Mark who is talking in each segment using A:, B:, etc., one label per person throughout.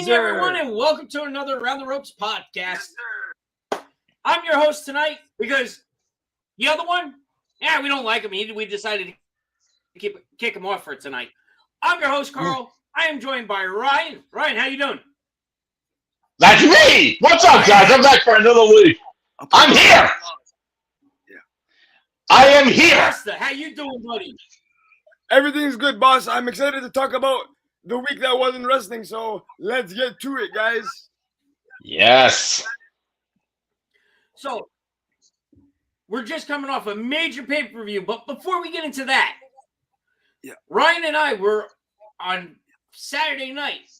A: evening, everyone, and welcome to another Around the Ropes podcast. I'm your host tonight because the other one, we don't like him. We decided to kick him off for tonight. I'm your host, Carl. I am joined by Ryan. Ryan, how you doing?
B: That's me! What's up, guys? I'm back for another week. I'm here! I am here!
A: Rasta, how you doing, buddy?
C: Everything's good, boss. I'm excited to talk about the week that wasn't wrestling, so let's get to it, guys.
B: Yes.
A: So, we're just coming off a major pay-per-view, but before we get into that, Ryan and I were on Saturday night.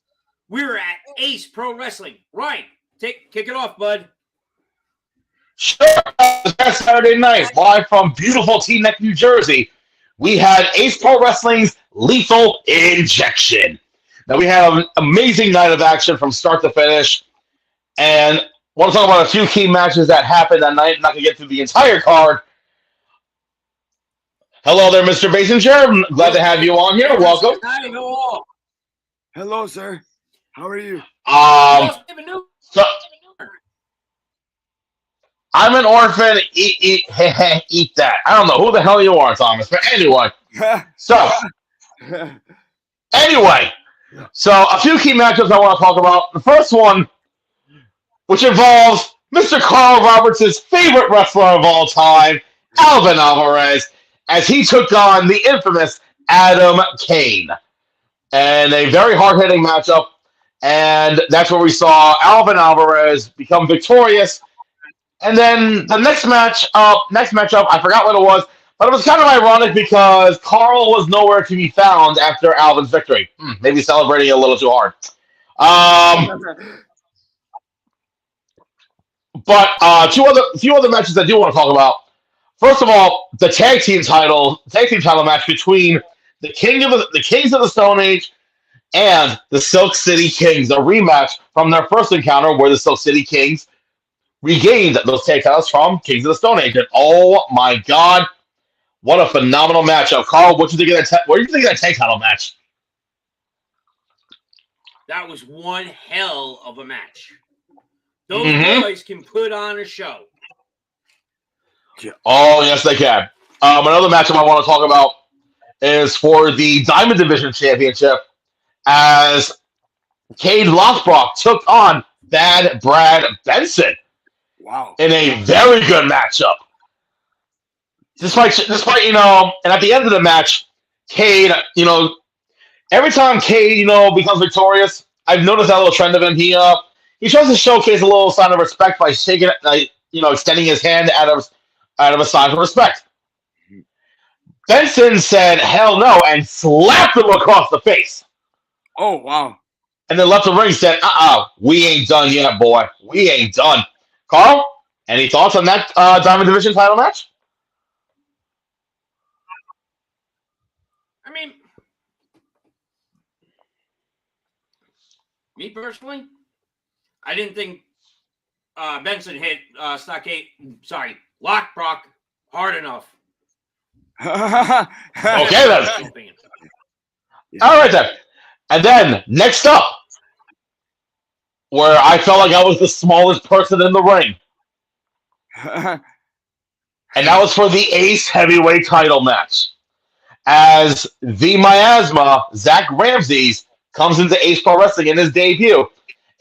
A: We were at Ace Pro Wrestling. Ryan, kick it off, bud.
B: Sure. This Saturday night, live from beautiful Teaneck, New Jersey, we had Ace Pro Wrestling's Lethal Injection. Now, we had an amazing night of action from start to finish, and I want to talk about a few key matches that happened that night. I'm not going to get through the entire card. Hello there, Mr. Basinger. Glad to have you on here. Welcome.
C: Hello, sir. How are you?
B: So, I'm an orphan. Eat that. I don't know who the hell you are, Thomas. But anyway, so a few key matchups I want to talk about. The first one, which involves Mr. Carl Roberts' favorite wrestler of all time, Alvin Alvarez, as he took on the infamous Adam Kane. And a very hard-hitting matchup. And that's where we saw Alvin Alvarez become victorious. And then the next matchup, I forgot what it was, but it was kind of ironic because Carl was nowhere to be found after Alvin's victory. Maybe celebrating a little too hard. But few other matches I do want to talk about. First of all, the tag team title match between the Kings of the Stone Age and the Silk City Kings, a rematch from their first encounter where the Silk City Kings regained those tag titles from Kings of the Stone Age. And oh my God, what a phenomenal matchup. Carl, what do you think of that tag title match?
A: That was one hell of a match. Those boys can put on a show.
B: Oh, yes, they can. Another matchup I want to talk about is for the Diamond Division Championship as Cade Lothbrock took on Bad Brad Benson.
C: Wow.
B: In a very good matchup. Despite and at the end of the match, Cade, every time Cade, becomes victorious, I've noticed that little trend of him. He tries to showcase a little sign of respect by shaking it, extending his hand out of a sign of respect. Benson said, "Hell no," and slapped him across the face.
C: Oh, wow.
B: And then left the ring, said, we ain't done yet, boy. We ain't done. Carl, any thoughts on that Diamond Division title match?
A: I mean, me personally, I didn't think Benson hit Lothbrock hard enough.
B: Okay, then. All right, then. And then, next up, where I felt like I was the smallest person in the ring. And that was for the Ace Heavyweight title match. As the miasma, Zach Ramses, comes into Ace Pro Wrestling in his debut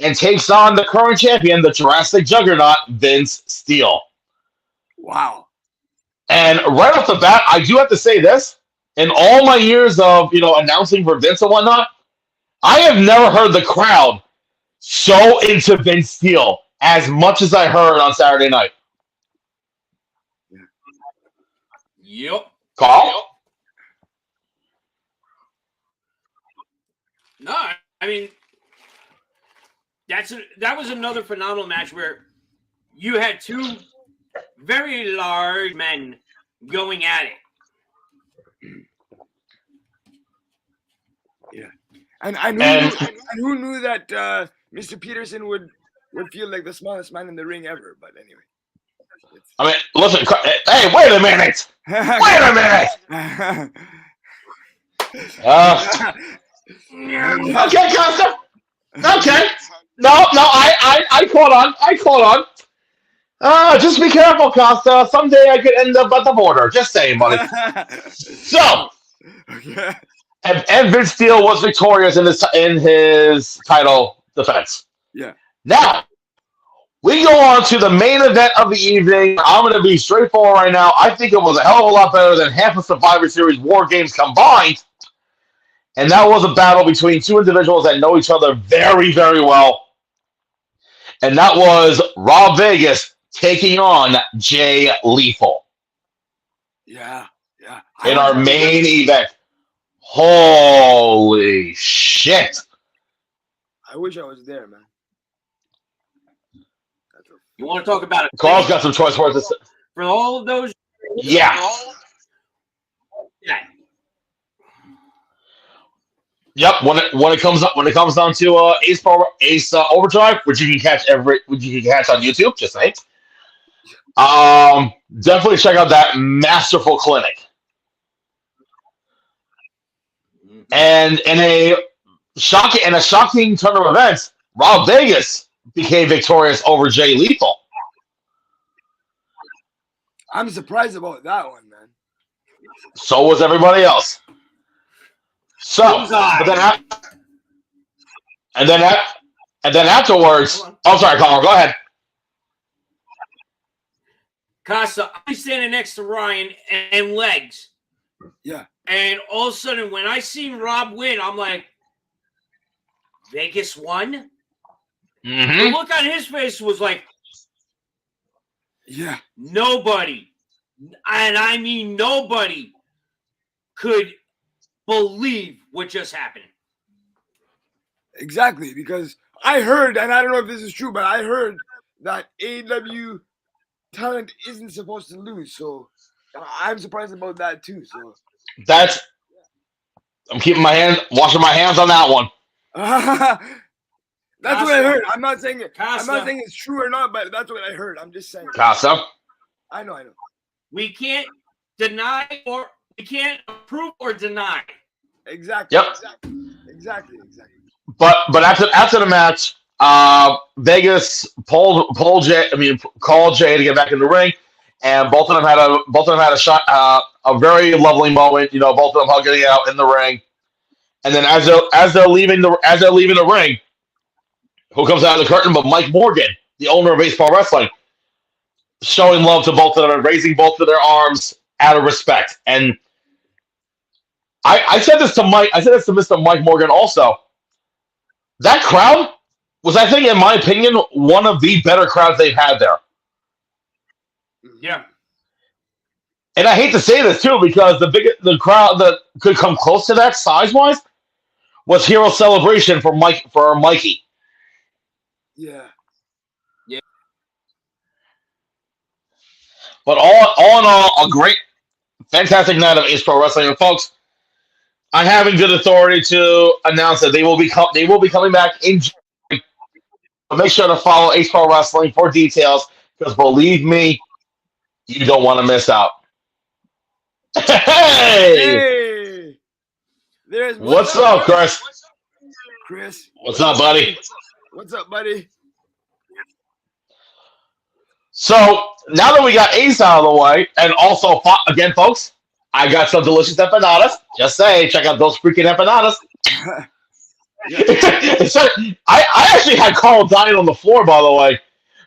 B: and takes on the current champion, the Jurassic Juggernaut, Vince Steele.
C: Wow.
B: And right off the bat, I do have to say this. In all my years of, announcing for Vince and whatnot, I have never heard the crowd so into Vince Steele as much as I heard on Saturday night.
A: Yep.
B: Carl?
A: No, I mean, that was another phenomenal match where you had two very large men going at it.
C: Yeah. And who knew that Mr. Peterson would feel like the smallest man in the ring ever? But anyway.
B: I mean, listen. Hey, wait a minute. Wait a minute. Okay, Costa. Okay. No, I caught on. I caught on. Just be careful, Costa. Someday I could end up at the border. Just saying, buddy. So,
C: Okay.
B: and Vince Steele was victorious in his title defense.
C: Yeah.
B: Now, we go on to the main event of the evening. I'm going to be straightforward right now. I think it was a hell of a lot better than half of Survivor Series WarGames combined. And that was a battle between two individuals that know each other very, very well. And that was Rob Vegas taking on Jay Lethal
C: Yeah. Yeah.
B: in our main event. Holy shit.
C: I wish I was there, man.
A: You want to talk about it?
B: Carl's got some choice words to say.
A: For all of those.
B: Yeah.
A: Yeah.
B: Yep. When it comes down to Ace Overdrive, which you can catch on YouTube, just saying. Definitely check out that masterful clinic. And in a shocking turn of events, Rob Vegas became victorious over Jay Lethal.
C: I'm surprised about that one, man.
B: So was everybody else. So, but then afterwards, oh, sorry, Colin, go ahead.
A: Costa, I'm standing next to Ryan and Legs.
C: Yeah.
A: And all of a sudden, when I seen Rob win, I'm like, Vegas won?
B: Mm-hmm.
A: The look on his face was like,
C: yeah,
A: nobody, and I mean nobody, could believe what just happened.
C: Exactly, because I heard, and I don't know if this is true, but I heard that AEW talent isn't supposed to lose. So I'm surprised about that too. So
B: I'm washing my hands on that one.
C: That's what I heard. I'm not saying it.
A: Costa.
C: I'm not saying it's true or not, but that's what I heard. I'm just saying.
B: Casa.
C: I know.
A: We can't deny or we can't approve or deny.
C: Exactly.
B: Yep.
C: Exactly.
B: But after the match, Vegas called Jay to get back in the ring, and both of them had a shot, a very lovely moment. You know, both of them hugging it out in the ring, and then as they're leaving the ring, who comes out of the curtain but Mike Morgan, the owner of Baseball Wrestling, showing love to both of them, raising both of their arms out of respect. And I said this to Mike. I said this to Mr. Mike Morgan also. That crowd was, I think, in my opinion, one of the better crowds they've had there.
A: Yeah.
B: And I hate to say this too, because the crowd that could come close to that size-wise was Hero Celebration for Mikey.
C: Yeah.
B: But all in all, a great, fantastic night of Ace Pro Wrestling. And folks, I have in good authority to announce that they will be coming back in June. So make sure to follow Ace Pro Wrestling for details, because believe me, you don't want to miss out. Hey! What's up, Chris?
C: Chris.
B: What's up, buddy?
C: What's up, buddy?
B: So, now that we got Ace out of the way, and also, again, folks, I got some delicious empanadas. Just say, check out those freaking empanadas. I actually had Carl dying on the floor, by the way,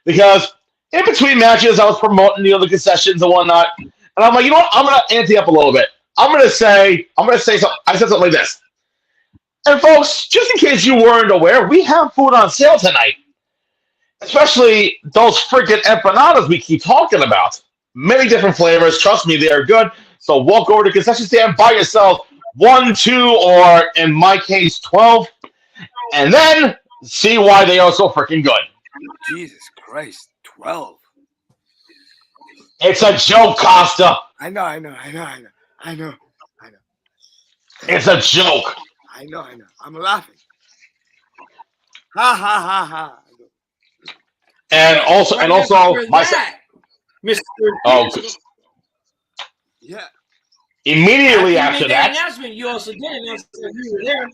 B: because in between matches, I was promoting the concessions and whatnot, and I'm like, you know what? I'm gonna ante up a little bit. I'm gonna say something. I said something like this. And folks, just in case you weren't aware, we have food on sale tonight. Especially those freaking empanadas we keep talking about. Many different flavors. Trust me, they are good. So walk over to the concession stand, buy yourself 1, 2, or in my case, 12, and then see why they are so freaking good.
C: Jesus Christ, 12.
B: It's a joke, Costa.
C: I know.
B: It's a joke.
C: I know. I'm laughing. Ha ha ha ha.
B: And also,
A: Mr.
B: Oh,
C: yeah.
B: Immediately after that,
A: announcement, you also did announce that you were there.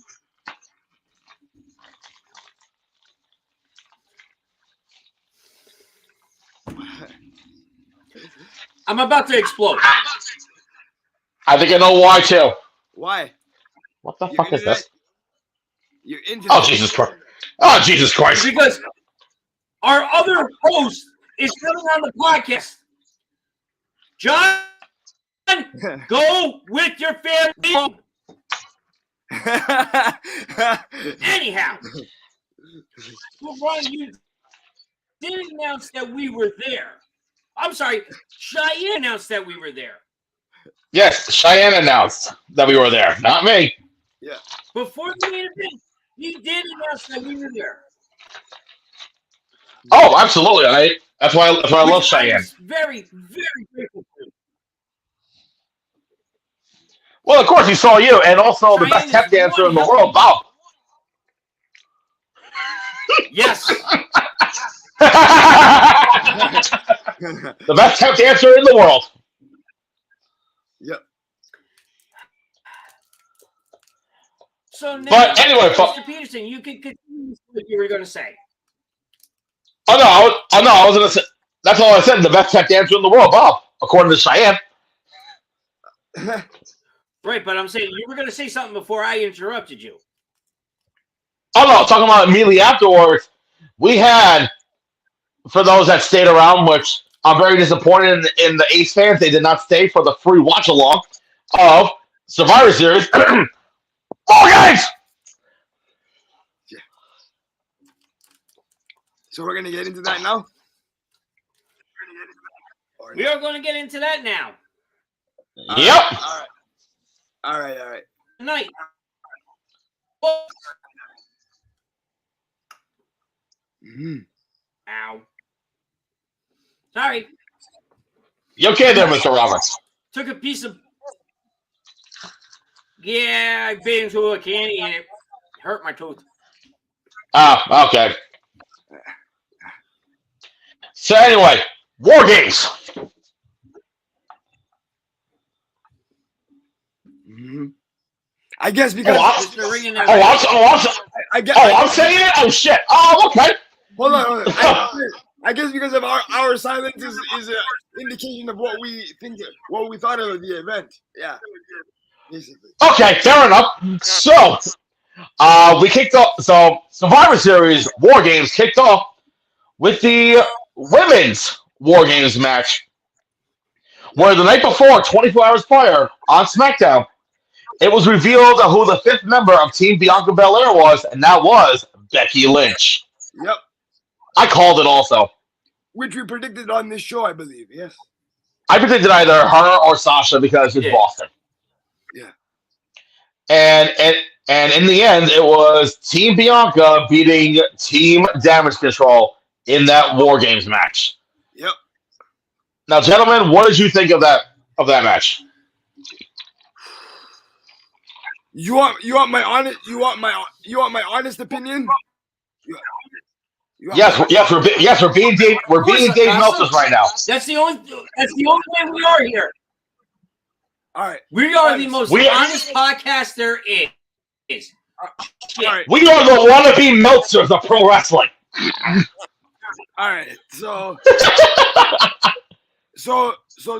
A: I'm about to explode.
B: I think I know why too.
C: Why?
B: What the
C: Your
B: fuck is
C: internet?
B: this?
C: Your internet.
B: Oh Jesus Christ! Oh Jesus Christ!
A: Because our other host is coming on the podcast. John, go with your family. Anyhow, well, Ron, you did announce that we were there. I'm sorry, Cheyenne announced that we were there.
B: Yes, Cheyenne announced that we were there, not me.
C: Yeah.
A: Before the main event, he did announce that we were there.
B: Oh, absolutely. That's why I love
A: Which I
B: Cheyenne.
A: was very, very grateful for.
B: Well, of course he saw you, and also the best
A: Cheyenne
B: tap
A: is
B: dancer
A: one
B: in the
A: hell-
B: world, Bob.
A: Yes.
B: The best tap dancer in the world.
C: Yep.
A: So now,
B: But anyway,
A: Mr. Peterson, you can continue what you were going to say.
B: I was gonna say that's all I said. The best tap dancer in the world, Bob, according to Cheyenne.
A: Right, but I'm saying you were going to say something before I interrupted you.
B: Oh no, talking about immediately afterwards, we had, for those that stayed around, which I'm very disappointed in the Ace fans, they did not stay for the free watch along of Survivor Series. WarGames!
C: So we're gonna get into that now.
A: We are going to get into that now.
B: Yep.
C: All right.
A: Tonight. Ow. Sorry.
B: You okay there, Mr. Roberts?
A: Took a piece of. Yeah, I bit into a candy and it hurt my tooth.
B: Ah, okay. So anyway, WarGames.
C: I guess because
A: Just a ring in there.
C: I guess.
B: I'm saying it? Oh shit. Oh, okay.
C: Hold on. I guess because of our silence is an indication of what we think, what we thought of the event. Yeah, basically.
B: Okay, fair enough. So, we kicked off. So, Survivor Series WarGames kicked off with the women's WarGames match, where the night before, 24 hours prior, on SmackDown, it was revealed who the fifth member of Team Bianca Belair was, and that was Becky Lynch.
C: Yep.
B: I called it also.
C: Which we predicted on this show, I believe. Yes.
B: I predicted either her or Sasha because it's Boston.
C: Yeah.
B: And in the end, it was Team Bianca beating Team Damage Control in that WarGames match.
C: Yep.
B: Now, gentlemen, what did you think of that match?
C: You want my honest opinion?
B: We're being Dave Meltzers right now.
A: That's the only way we are here.
C: All right.
A: We are the most honest podcast there is.
C: All right.
B: We are the wannabe Meltzers of pro wrestling.
C: All right. So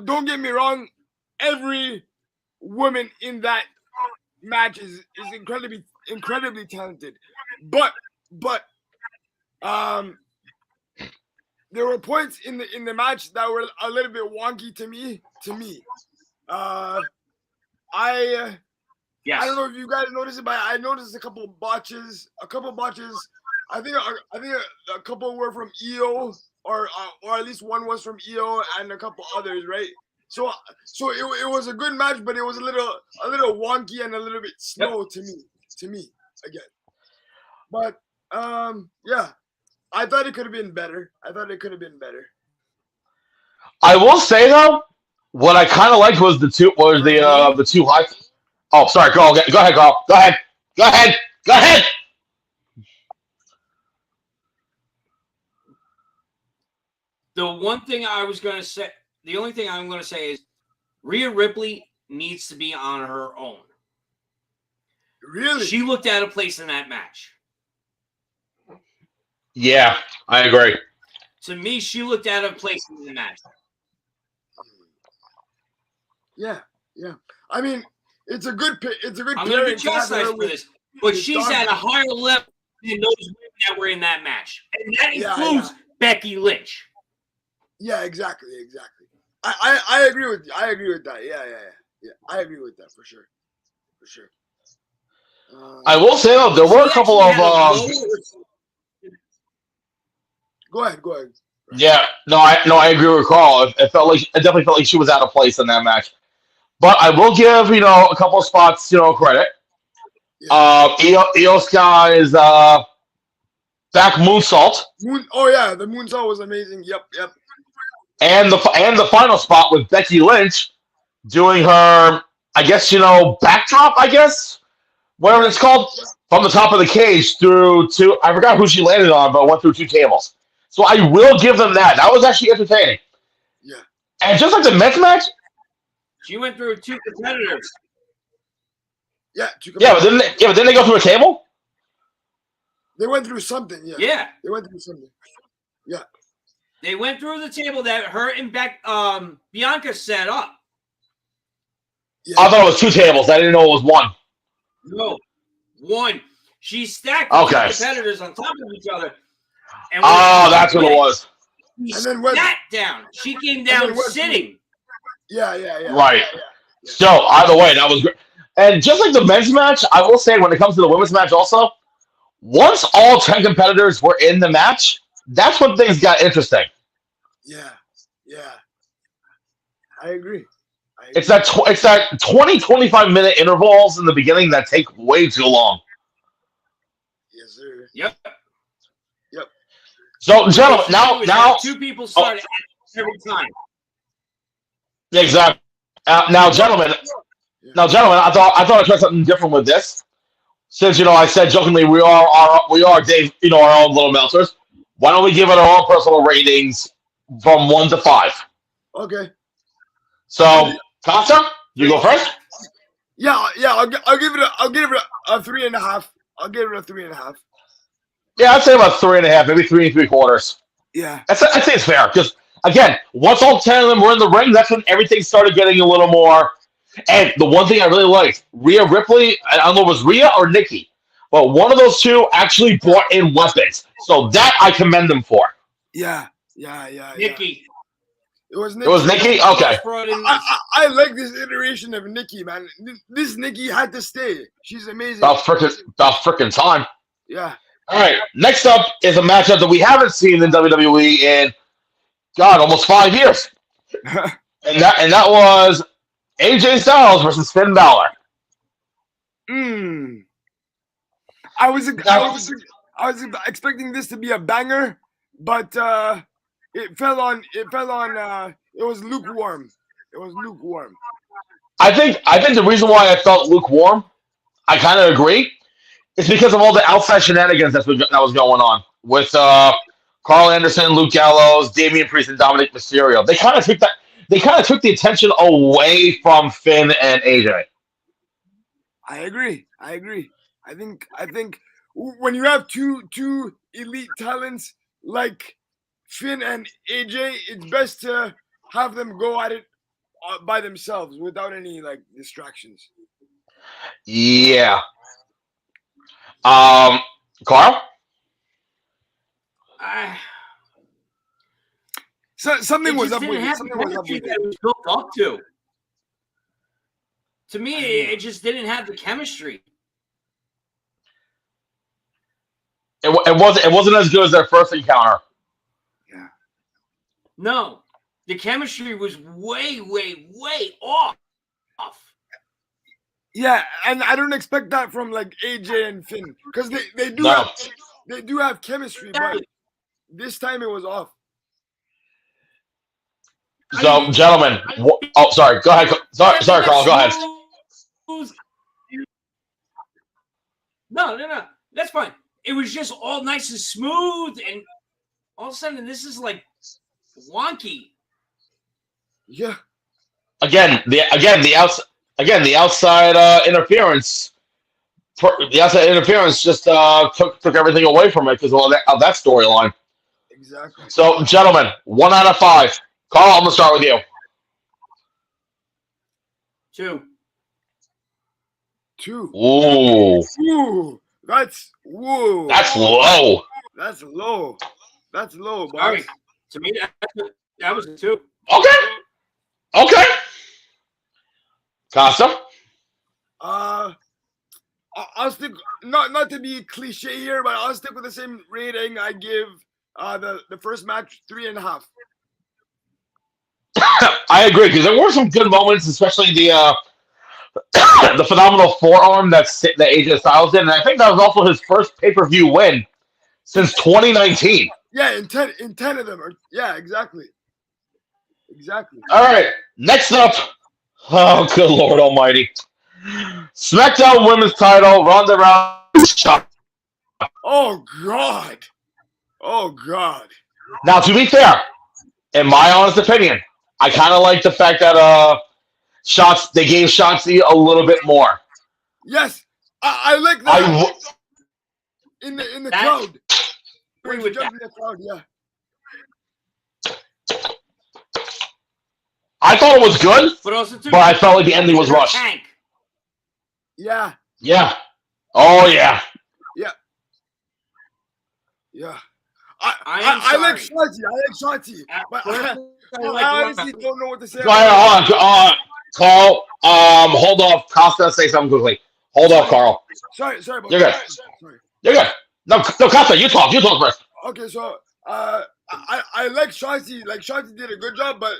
C: don't get me wrong. Every woman in that match is incredibly talented, but there were points in the match that were a little bit wonky to me. I don't know if you guys noticed it, but I noticed a couple botches. I think a couple were from EO, or at least one was from EO, and a couple others, right? So it was a good match, but it was a little wonky and a little bit slow to me again. But yeah, I thought it could have been better.
B: I will say though, what I kind of liked was the two high. Oh, sorry, go ahead, Carl. Go ahead.
A: The only thing I'm going to say is Rhea Ripley needs to be on her own.
C: Really?
A: She looked out of place in that match.
B: Yeah, I agree.
A: To me, she looked out of place in the match.
C: Yeah. I mean, it's a good. It's a good.
A: I'm going to be chastised for this, but she's at a higher level than those women that were in that match, and that includes Becky Lynch.
C: Yeah, exactly. I agree with you. I agree with that. Yeah. I agree with that for sure.
B: I will say though, there were a couple of.
C: Go ahead.
B: Yeah, I agree with Carl. It definitely felt like she was out of place in that match. But I will give a couple of spots credit. Yeah. Io Sky's back moonsault.
C: The moonsault was amazing. Yep.
B: And the final spot with Becky Lynch doing her, I guess backdrop, I guess whatever it's called, from the top of the cage through to, I forgot who she landed on, but went through 2 tables. So I will give them that. That was actually entertaining.
C: Yeah.
B: And just like the men's match,
A: she went through 2 competitors.
C: Yeah, 2 competitors.
B: But didn't they go through a table?
C: They went through something. Yeah. They went through something. Yeah.
A: They went through the table that her and Bianca set up.
B: Yeah. I thought it was 2 tables. I didn't know it was 1.
A: No, 1. She stacked the 2 competitors on top of each other.
B: And that's what it was.
A: And then sat down. She came down sitting.
C: Yeah.
B: Right. So either way, that was great. And just like the men's match, I will say when it comes to the women's match also, once all 10 competitors were in the match, that's when things got interesting.
C: Yeah. I agree.
B: It's that 20-25 minute intervals in the beginning that take way too long.
C: Yes, sir.
A: Yep.
B: So, gentlemen, now
A: 2 people started every time.
B: Exactly. Now, gentlemen, I thought I'd try something different with this. Since I said jokingly we are Dave, our own little melters. Why don't we give it our own personal ratings from 1 to 5?
C: Okay.
B: So, Costa, you go first.
C: Yeah. I'll give it a 3.5. I'll give it a 3.5.
B: Yeah, I'd say about 3.5, maybe 3 3/4.
C: Yeah.
B: I'd say it's fair because again, once all 10 of them were in the ring, that's when everything started getting a little more. And the one thing I really liked, Rhea Ripley, I don't know if it was Rhea or Nikki, but one of those 2 actually brought in weapons. So that I commend them for.
C: Yeah.
A: Nikki.
C: It was
B: Nikki? Okay.
C: I like this iteration of Nikki, man. This Nikki had to stay. She's amazing.
B: About freaking time.
C: Yeah.
B: All right. Next up is a matchup that we haven't seen in WWE in, almost 5 years. and that was AJ Styles versus Finn Balor.
C: I was expecting this to be a banger, but it was lukewarm.
B: I think the reason why I felt lukewarm, I kind of agree, is because of all the outside shenanigans that was going on with Carl Anderson, Luke Gallows, Damian Priest, and Dominic Mysterio. They kind of took the attention away from Finn and AJ.
C: I agree. I think when you have two elite talents like Finn and AJ, it's best to have them go at it by themselves without any distractions.
B: Yeah. Carl?
C: Something was up with it.
A: It was built up to. To me, it just didn't have the chemistry.
B: It wasn't as good as their first encounter.
C: Yeah.
A: No, the chemistry was way off.
C: Yeah, and I don't expect that from AJ and Finn because they do have chemistry, but this time it was off.
B: So, gentlemen, sorry. Go ahead. Sorry, Carl. Go ahead.
A: No. That's fine. It was just all nice and smooth, and all of a sudden, this is wonky.
C: Yeah.
B: Again, the outside interference. The outside interference just took everything away from it because of that storyline.
C: Exactly.
B: So, gentlemen, 1 out of 5. Carl, I'm gonna start with you.
A: 2.
B: Ooh.
C: That's
B: low.
C: That's low. That's low, boss.
A: Sorry. To me, that was a 2.
B: Okay. Costa?
C: I'll stick not to be cliche here, but I'll stick with the same rating. I give the first match 3.5.
B: I agree, because there were some good moments, especially the the phenomenal forearm that AJ Styles did, and I think that was also his first pay-per-view win since 2019.
C: Yeah, in 10 of them. Yeah, exactly.
B: All right, next up. Oh, good Lord Almighty! SmackDown Women's Title, Ronda Rousey.
C: Oh God!
B: Now, to be fair, in my honest opinion, I kind of like the fact that they gave Shotzi a little bit more.
C: Yes, I like that. In the crowd.
A: Agree with that.
C: In the crowd, yeah.
B: I thought it was good, but I felt like the ending was rushed.
C: Yeah.
B: Oh yeah.
C: I like Shotzi. But I honestly don't know what to say.
B: Hold on. Carl, hold off. Costa, say something quickly. Hold off, Carl.
C: Sorry about
B: You're good. You're good. No, Costa, you talk first.
C: Okay, so I like Shotzi. Like Shotzi did a good job, but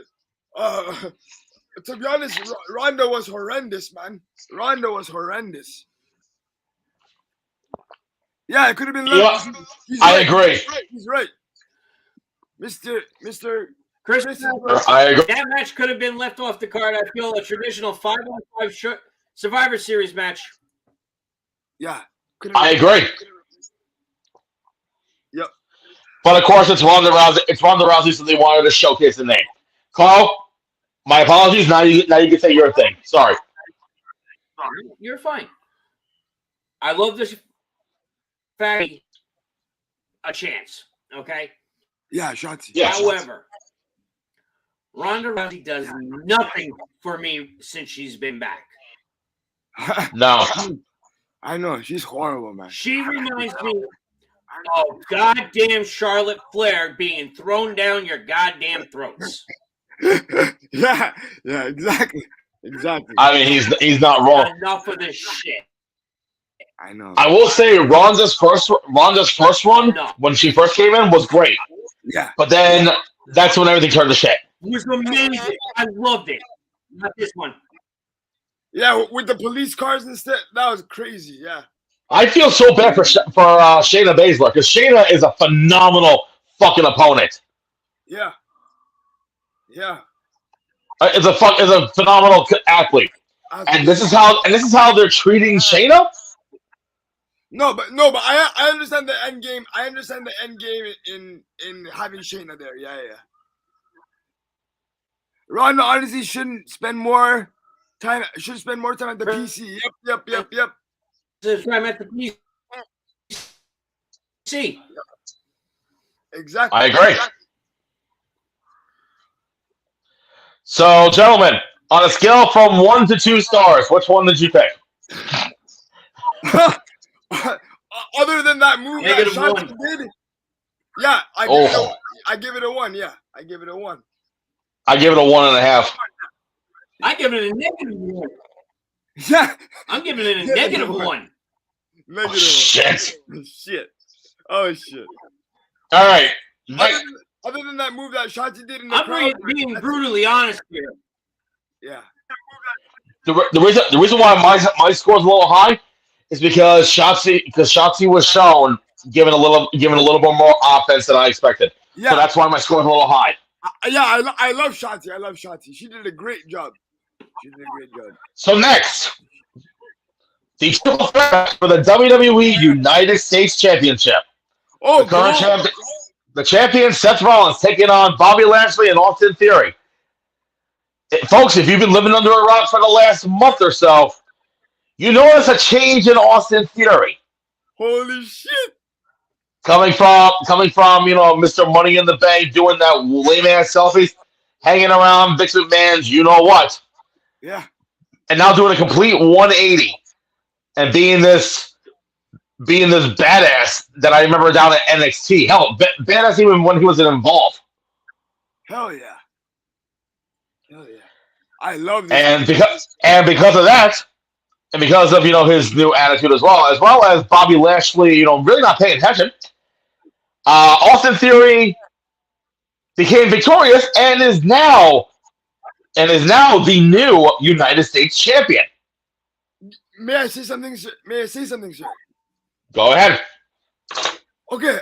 C: to be honest, Ronda was horrendous, man. Ronda was horrendous. Yeah, it could have been left.
B: I agree.
C: He's right. Mr.
A: Chris,
B: I agree.
A: That match could have been left off the card. I feel a traditional 5-on-5 Survivor Series match.
C: Yeah.
B: I agree.
C: Yep.
B: But of course, it's Ronda Rousey. It's Ronda Rousey, so they wanted to showcase the name. Carl, my apologies. Now you can say your thing. Sorry.
A: You're fine. I love this fact. A chance. Okay.
C: Yeah, Shotzi.
B: Yeah,
A: However, Ronda Rousey does nothing for me since she's been back.
B: No.
C: I know. She's horrible, man.
A: She reminds me of goddamn Charlotte Flair being thrown down your goddamn throats.
C: yeah, exactly.
B: I mean, he's not wrong.
A: Enough of this shit.
C: I know.
B: I will say Ronda's first one when she first came in was great.
C: Yeah.
B: But then that's when everything turned to shit.
A: It was amazing. I loved it. Not this one.
C: Yeah, with the police cars instead, that was crazy. Yeah.
B: I feel so bad for Shayna Baszler, because Shayna is a phenomenal fucking opponent.
C: Yeah.
B: Is a phenomenal athlete, and this is how they're treating Shayna.
C: No, but I understand the end game. I understand the end game in having Shayna there. Yeah. Ronda honestly shouldn't spend more time. Should spend more time at the PC. Yep.
A: This is where I'm at the PC.
C: Exactly.
B: I agree. So, gentlemen, on a scale from 1 to 2 stars, which one did you pick?
C: Other than that move that Shotzi did, yeah, I give it a 1. Yeah, I give it a 1.
B: I give it a 1.5.
A: I give it a negative 1.
C: Yeah,
A: I'm giving it a negative 1.
C: Negative
B: shit.
C: Oh shit.
B: All right.
C: Other than that move that Shotzi did in the crowd,
A: I'm being brutally honest here.
C: Yeah.
B: The reason why my score is a little high is because Shotzi was shown given a little bit more offense than I expected.
C: Yeah.
B: So that's why my score is a little high.
C: I love Shotzi. She did a great job.
B: So next, the triple threat for the WWE United States Championship.
C: Oh,
B: the champion Seth Rollins taking on Bobby Lashley and Austin Theory. Folks, if you've been living under a rock for the last month or so, you notice a change in Austin Theory.
C: Holy shit!
B: Coming from Mr. Money in the Bank doing that lame ass selfies, hanging around Vince McMahon's you know what.
C: Yeah.
B: and now doing a complete 180 and being this badass that I remember down at NXT. Hell, badass even when he wasn't involved.
C: Hell yeah. Hell yeah. I love this.
B: And because of that, and because of his new attitude as well as Bobby Lashley, really not paying attention, Austin Theory became victorious and is now the new United States champion.
C: May I say something, sir? Sir?
B: Go ahead.
C: Okay.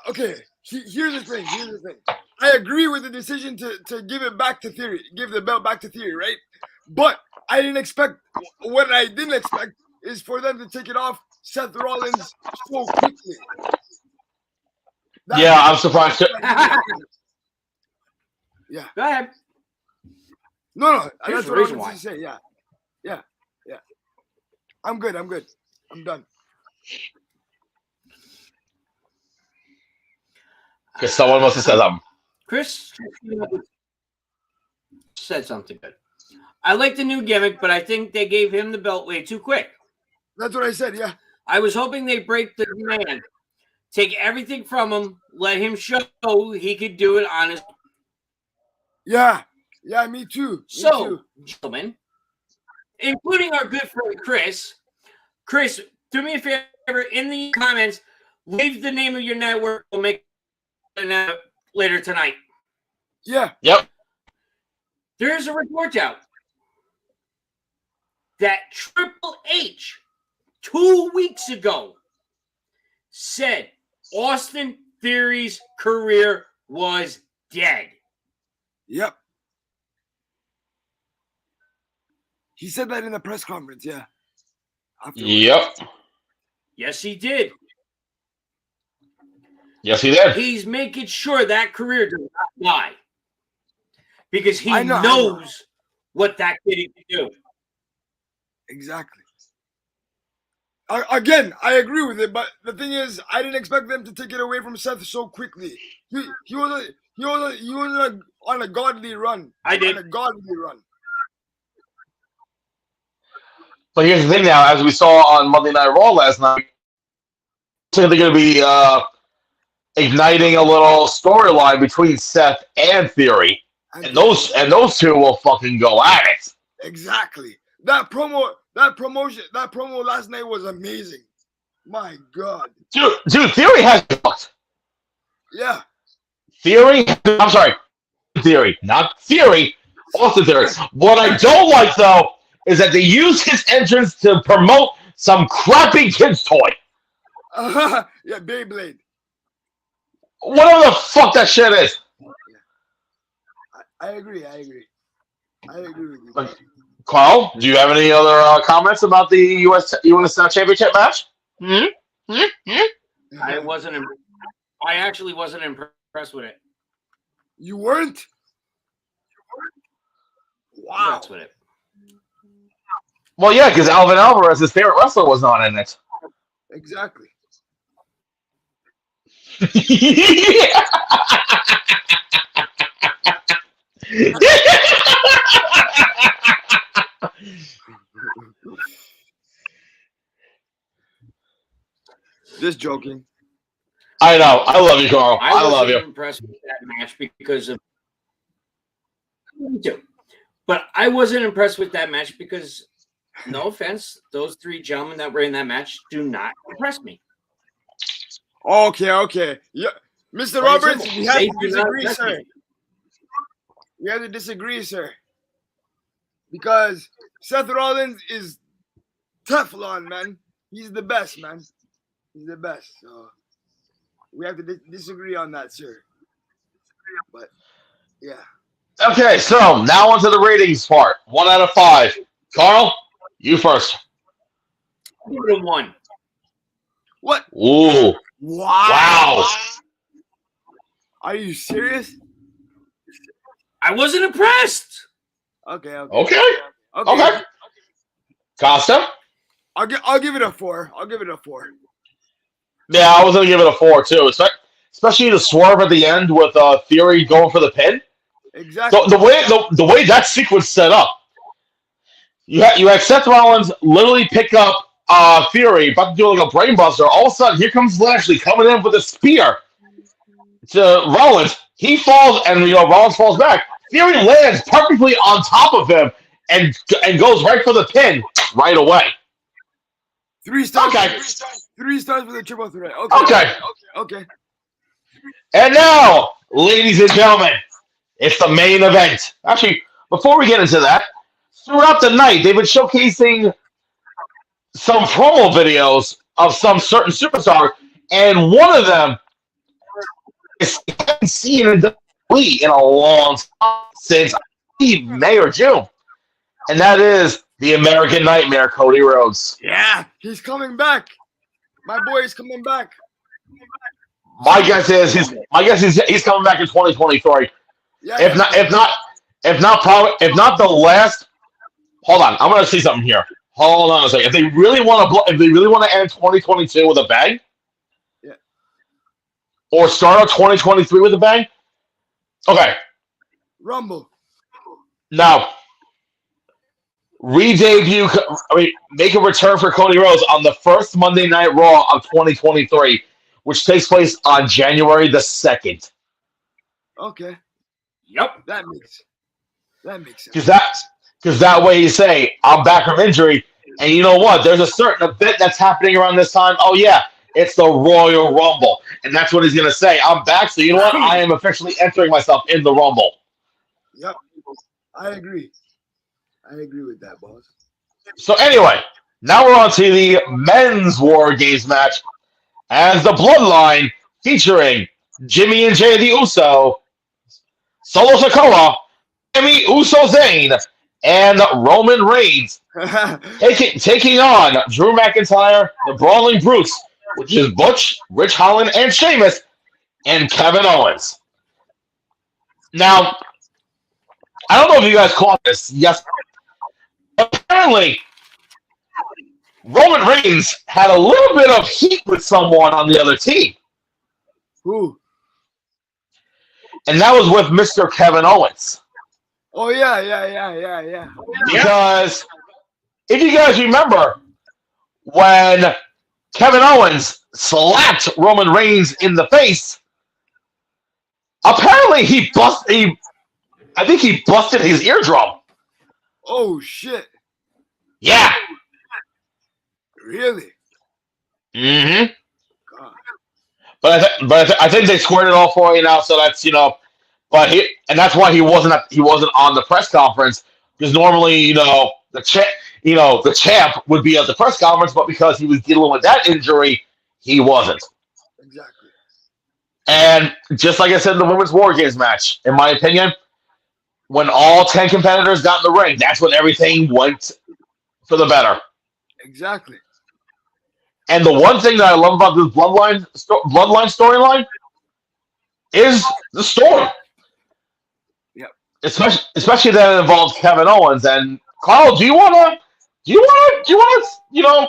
C: Okay. Here's the thing. I agree with the decision to give it back to Theory, give the belt back to Theory, right? But what I didn't expect is for them to take it off Seth Rollins so quickly.
B: I'm surprised too.
C: Yeah.
A: Go ahead.
C: No.
A: Here's
C: That's
A: the
C: what I
A: reason
C: wanted to say. Yeah. I'm good. I'm done.
B: Because someone must have said something.
A: Chris said something good. I like the new gimmick, but I think they gave him the belt way too quick.
C: That's what I said, yeah.
A: I was hoping they'd break the man, take everything from him, let him show he could do it on his own.
C: Yeah, me too.
A: Gentlemen, including our good friend Chris, do me a favor, in the comments, leave the name of your network. We'll make it later tonight.
C: Yeah.
B: Yep.
A: There's a report out that Triple H 2 weeks ago said Austin Theory's career was dead.
C: Yep. He said that in the press conference, yeah.
B: Yep.
A: Yes, he did.
B: Yes, he did.
A: He's making sure that career does not die. Because he knows what that kid can do.
C: Exactly. Again, I agree with it, but the thing is, I didn't expect them to take it away from Seth so quickly. He was on a godly run.
A: I did.
C: On a godly run.
B: But here's the thing now, as we saw on Monday Night Raw last night, they're going to be igniting a little storyline between Seth and Theory. And those two will fucking go at it.
C: Exactly. That promo last night was amazing. My God.
B: Dude, Theory has hooked.
C: Yeah.
B: Theory, not Theory. Austin Theory. What I don't like, though, is that they use his entrance to promote some crappy kid's toy.
C: Yeah, Beyblade.
B: Whatever the fuck that shit is.
C: I agree with you.
B: Carl, do you have any other comments about the U.S. Championship match?
A: I actually wasn't impressed with it.
C: You weren't? Wow.
A: Impressed with it.
B: Well, yeah, because Alvin Alvarez, his favorite wrestler, was not in it.
C: Exactly. Just joking.
B: I know. I love you, Carl. I love you.
A: I wasn't impressed with that match because of... Me too. But I wasn't impressed with that match because, no offense, those three gentlemen that were in that match do not impress me.
C: Okay. Yeah. Mr. Roberts, we have to disagree, sir. We have to disagree, sir. Because Seth Rollins is Teflon, man. He's the best, man. He's the best. So we have to disagree on that, sir. But, yeah.
B: Okay, so now onto the ratings part. 1 out of 5. Carl, you first.
A: I'll give it a 1.
C: What?
B: Ooh.
C: Wow. Are you serious?
A: I wasn't impressed.
C: Okay.
B: Costa?
C: I'll give it a 4.
B: Yeah, I was going to give it a 4, too. Especially the swerve at the end with Theory going for the pin.
C: Exactly.
B: The way that sequence set up, You had Seth Rollins literally pick up Theory, about to do like a brain buster. All of a sudden, here comes Lashley coming in with a spear to Rollins. He falls, and Rollins falls back. Theory lands perfectly on top of him and goes right for the pin right away.
C: 3 stars.
B: Okay.
C: 3 stars for the triple threat. Okay.
B: And now, ladies and gentlemen, it's the main event. Actually, before we get into that, throughout the night, they've been showcasing some promo videos of some certain superstars, and one of them is I haven't seen in WWE in a long time, since May or June, and that is the American Nightmare, Cody Rhodes.
C: Yeah, he's coming back. My boy is coming back.
B: My guess is he's coming back in 2023.
C: Yeah,
B: If not the last. Hold on, I'm gonna see something here. Hold on a second. If they really want to end 2022 with a bang,
C: yeah,
B: or start out 2023 with a bang, okay.
C: Rumble.
B: Now, make a return for Cody Rhodes on the first Monday Night Raw of 2023, which takes place on January the 2nd.
C: Okay.
A: Yep.
C: That makes sense.
B: Because that way you say, I'm back from injury, and you know what? There's a certain event that's happening around this time. Oh, yeah, it's the Royal Rumble. And that's what he's going to say. I'm back, so you know what? I am officially entering myself in the Rumble.
C: Yep. I agree with that, boss.
B: So anyway, now we're on to the men's War Games match as the Bloodline featuring Jimmy and Jay the Uso, Solo Sikoa, Jimmy Uso Zayn, and Roman Reigns taking on Drew McIntyre, the Brawling Brutes, which is Butch, Rich Holland, and Sheamus, and Kevin Owens. Now, I don't know if you guys caught this. Yes, apparently, Roman Reigns had a little bit of heat with someone on the other team.
C: Who?
B: And that was with Mr. Kevin Owens.
C: Oh, yeah.
B: Because if you guys remember, when Kevin Owens slapped Roman Reigns in the face, apparently I think he busted his eardrum.
C: Oh, shit.
B: Yeah.
C: Really?
B: Mm-hmm.
C: God.
B: But I think they squared it all for you now, so that's and that's why he wasn't on the press conference, because normally the champ would be at the press conference, but because he was dealing with that injury, he wasn't.
C: Exactly.
B: And just like I said in the Women's War Games match, in my opinion, when all 10 competitors got in the ring, that's when everything went for the better.
C: Exactly.
B: And the one thing that I love about this Bloodline storyline is the story.
C: Yep.
B: Especially that it involves Kevin Owens. And Carl, do you wanna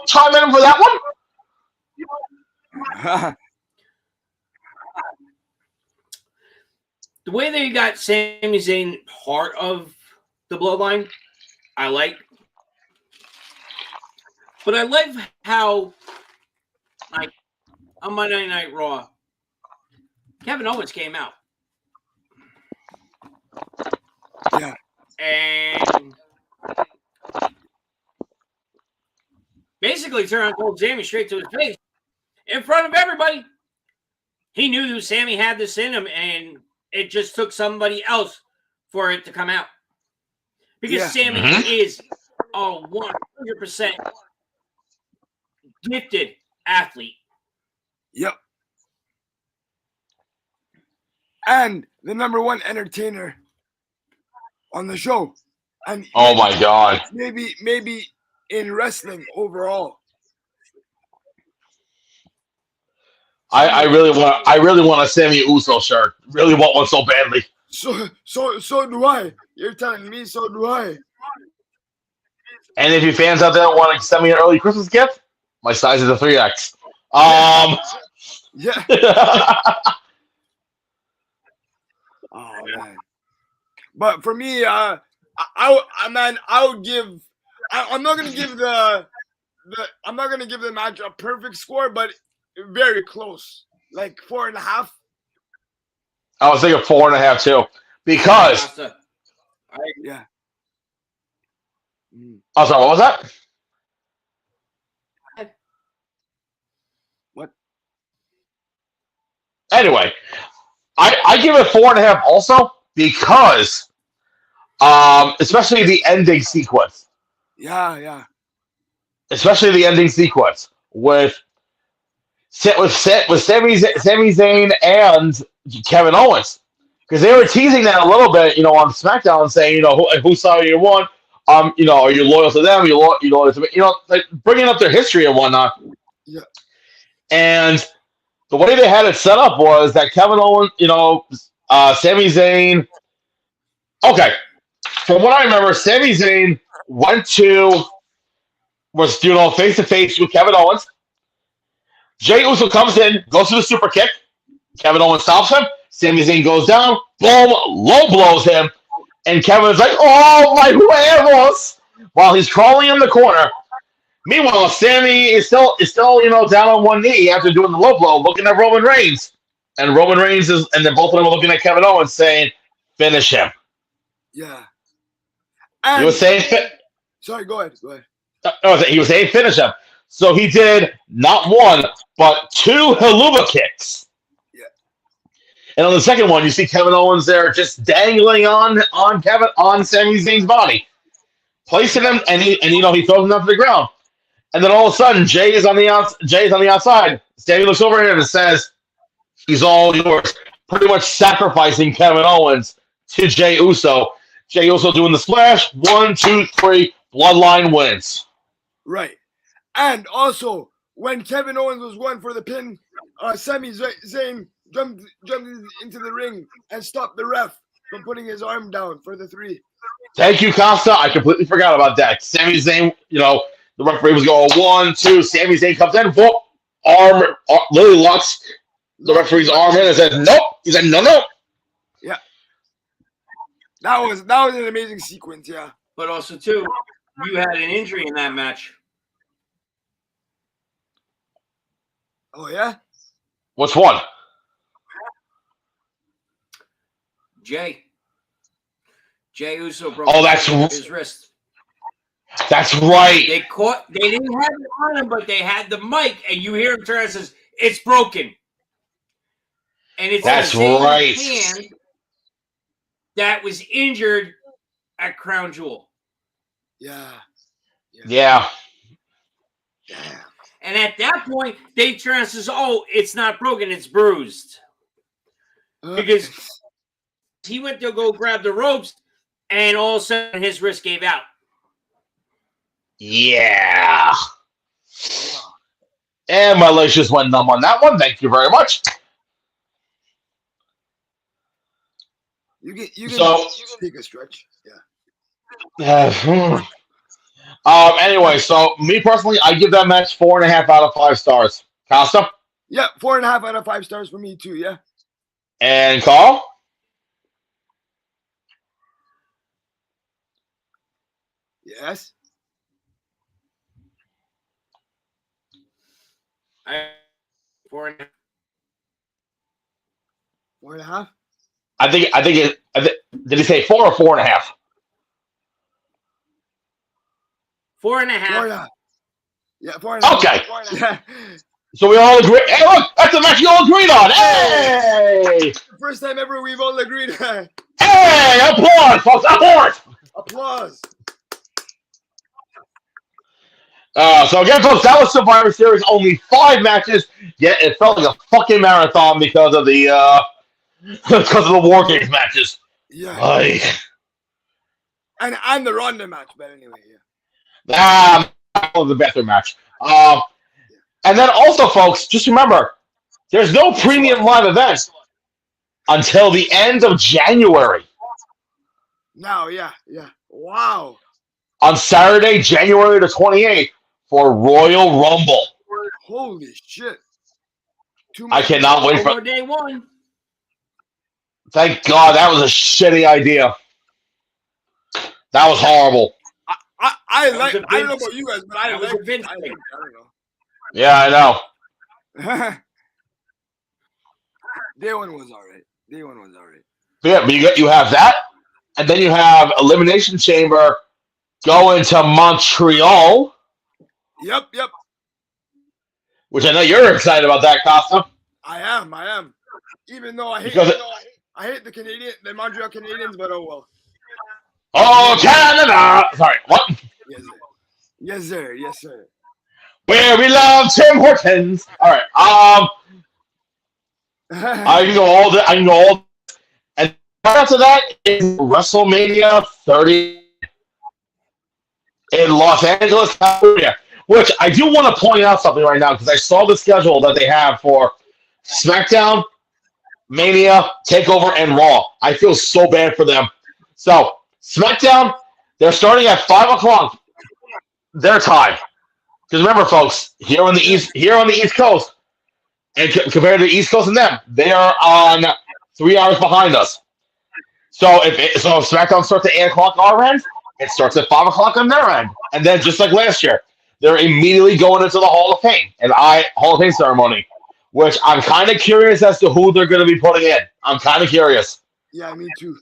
B: chime in for that one?
A: The way they got Sami Zayn part of the Bloodline, I like. But I like how, like, on Monday Night Raw, Kevin Owens came out.
C: Yeah.
A: And basically turned and told Sami straight to his face in front of everybody. He knew Sami had this in him, and it just took somebody else for it to come out. Because Sami is a 100% gifted athlete.
C: Yep. And the #1 entertainer on the show. And
B: oh my God.
C: Maybe in wrestling overall.
B: I really want a Sammy Uso shirt. Really want one so badly.
C: So do I. You're telling me so do I.
B: And if you fans out there want to send me an early Christmas gift, my size is a 3X.
C: Yeah. Oh man. But for me, I would I'm not gonna give the match a perfect score, but very close, like 4.5.
B: I was thinking 4.5 too, because
C: Yeah.
B: I'm sorry. What was that?
C: What?
B: Anyway, I give it 4.5 also because, especially the ending sequence,
C: Yeah.
B: especially the ending sequence with Sami Zayn and Kevin Owens, because they were teasing that a little bit, on SmackDown, saying, who saw you won, are you loyal to them? You loyal to me? Like bringing up their history and whatnot.
C: Yeah.
B: And the way they had it set up was that Kevin Owens, Sami Zayn. Okay, from what I remember, Sami Zayn was face to face with Kevin Owens. Jey Uso comes in, goes to the super kick. Kevin Owens stops him. Sami Zayn goes down. Boom, low blows him, and Kevin's like, "Oh my huevos!" While he's crawling in the corner. Meanwhile, Sammy is still down on one knee after doing the low blow, looking at Roman Reigns, and Roman Reigns and then both of them are looking at Kevin Owens, saying, "Finish him."
C: Yeah.
B: He was saying,
C: sorry, go ahead.
B: he was saying, "Finish him." So he did not one, but two haluva kicks.
C: Yeah.
B: And on the second one, you see Kevin Owens there just dangling on Sami Zayn's body, placing him, and he throws him down to the ground. And then all of a sudden, Jay is on the outside. Sammy looks over him and says, "He's all yours." Pretty much sacrificing Kevin Owens to Jey Uso. Jey Uso doing the splash. 1, 2, 3. Bloodline wins.
C: Right. And also, when Kevin Owens was going for the pin, Sami Zayn jumped into the ring and stopped the ref from putting his arm down for the 3.
B: Thank you, Costa. I completely forgot about that. Sami Zayn, the referee was going 1, 2. Sami Zayn comes in, whoop, arm Lily locks the referee's arm in and says, "Nope." He said, "No."
C: Yeah. That was an amazing sequence, yeah.
A: But also, too, you had an injury in that match.
C: Oh, yeah?
B: Which one?
A: Jey Uso broke his wrist.
B: That's right.
A: They didn't have it on him, but they had the mic, and you hear him turn and says, "It's broken." And it's
B: that's
A: the same
B: right.
A: hand that was injured at Crown Jewel.
C: Yeah.
B: Damn.
A: And at that point, they turn and says, "Oh, it's not broken, it's bruised." Because he went to go grab the ropes, and all of a sudden his wrist gave out.
B: Yeah. And my legs just went numb on that one. Thank you very much.
C: You can take a stretch.
B: Yeah. Anyway, so me personally, I give that match 4.5 out of 5 stars. Costa?
C: Yeah, 4.5 out of 5 stars for me too, yeah.
B: And Carl?
C: Yes.
A: 4.5.
C: 4.5?
B: I think did he say 4 or 4.5?
A: 4.5.
C: 4.5. Yeah, 4.5.
B: Okay.
C: 4.5.
B: So we all agree. Hey, look, that's the match you all agreed on. Hey!
C: First time ever we've all agreed.
B: Hey! Applause, folks!
C: Applause.
B: So again, folks, that was Survivor Series. Only 5 matches, yet it felt like a fucking marathon because of the WarGames matches.
C: Yeah.
B: Like,
C: and the Ronda match, but anyway,
B: the better match. And then also, folks, just remember, there's no premium live events until the end of January.
C: Now, yeah. Wow.
B: On Saturday, January the 28th, for Royal Rumble.
C: Holy shit.
B: I cannot wait for
A: day 1.
B: Thank God, that was a shitty idea. That was horrible.
C: I don't know about you guys, but I like it. I don't know.
B: Yeah, I know.
C: Day one was alright.
B: Yeah, but you have that, and then you have Elimination Chamber going to Montreal.
C: Yep.
B: Which I know you're excited about that, Costa.
C: I am. Even though I hate the Montreal Canadiens, but oh well.
B: Oh, Canada! Sorry, what?
C: Yes, sir.
B: Where we love Tim Hortons. All right. I can go all. And after that is WrestleMania 30 in Los Angeles, California. Which I do want to point out something right now because I saw the schedule that they have for SmackDown, Mania, TakeOver, and Raw. I feel so bad for them. So SmackDown, they're starting at 5:00 their time. Because remember, folks, here on the East Coast, and compared to the East Coast and them, they are on 3 hours behind us. So if SmackDown starts at 8:00 our end, it starts at 5:00 on their end, and then just like last year, they're immediately going into the Hall of Fame Hall of Fame ceremony, which I'm kind of curious as to who they're going to be putting in. I'm kind of curious.
C: Yeah, me too.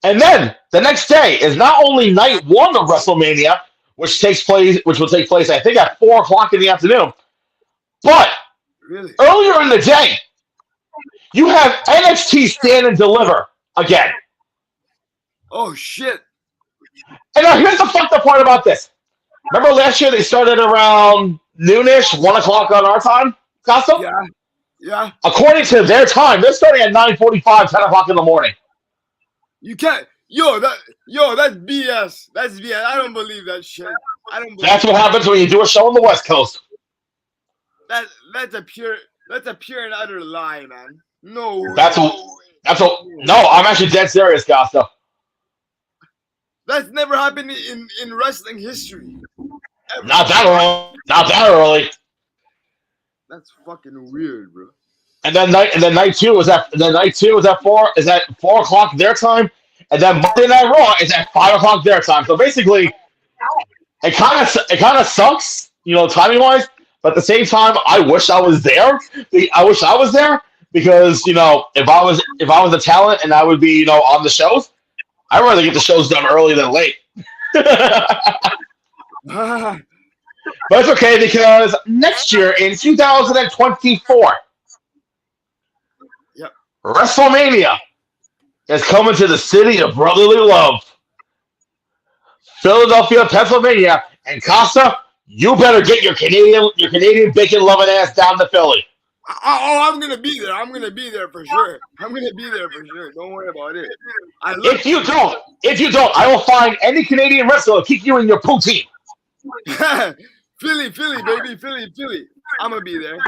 B: And then the next day is not only night one of WrestleMania, which will take place, I think, at 4:00 in the afternoon, but earlier in the day, you have NXT Stand and Deliver again.
C: Oh shit!
B: And now here's the fucked up part about this. Remember last year they started around noonish, 1:00 on our time, Costa?
C: Yeah.
B: According to their time, they're starting at 9:45, 10:00 in the morning.
C: You can't. That's BS. That's BS. I don't believe that shit.
B: That's what happens when you do a show on the West Coast.
C: That's a pure and utter lie, man. No.
B: No, I'm actually dead serious, Costa.
C: That's never happened in wrestling history. Ever.
B: Not that early.
C: That's fucking weird, bro.
B: And then night two is at 4:00 their time, and then Monday Night Raw is at 5:00 their time. So basically, it kind of sucks, timing wise. But at the same time, I wish I was there. Because if I was a talent and I would be on the shows, I'd rather get the shows done early than late. But it's okay because next year in 2024, WrestleMania is coming to the city of brotherly love, Philadelphia, Pennsylvania, and Costa. You better get your Canadian bacon loving ass down to Philly.
C: Oh, I'm gonna be there. I'm gonna be there for sure. Don't worry about it.
B: If you don't, I will find any Canadian wrestler to kick you in your poutine.
C: Philly, baby, Philly. I'm gonna be there.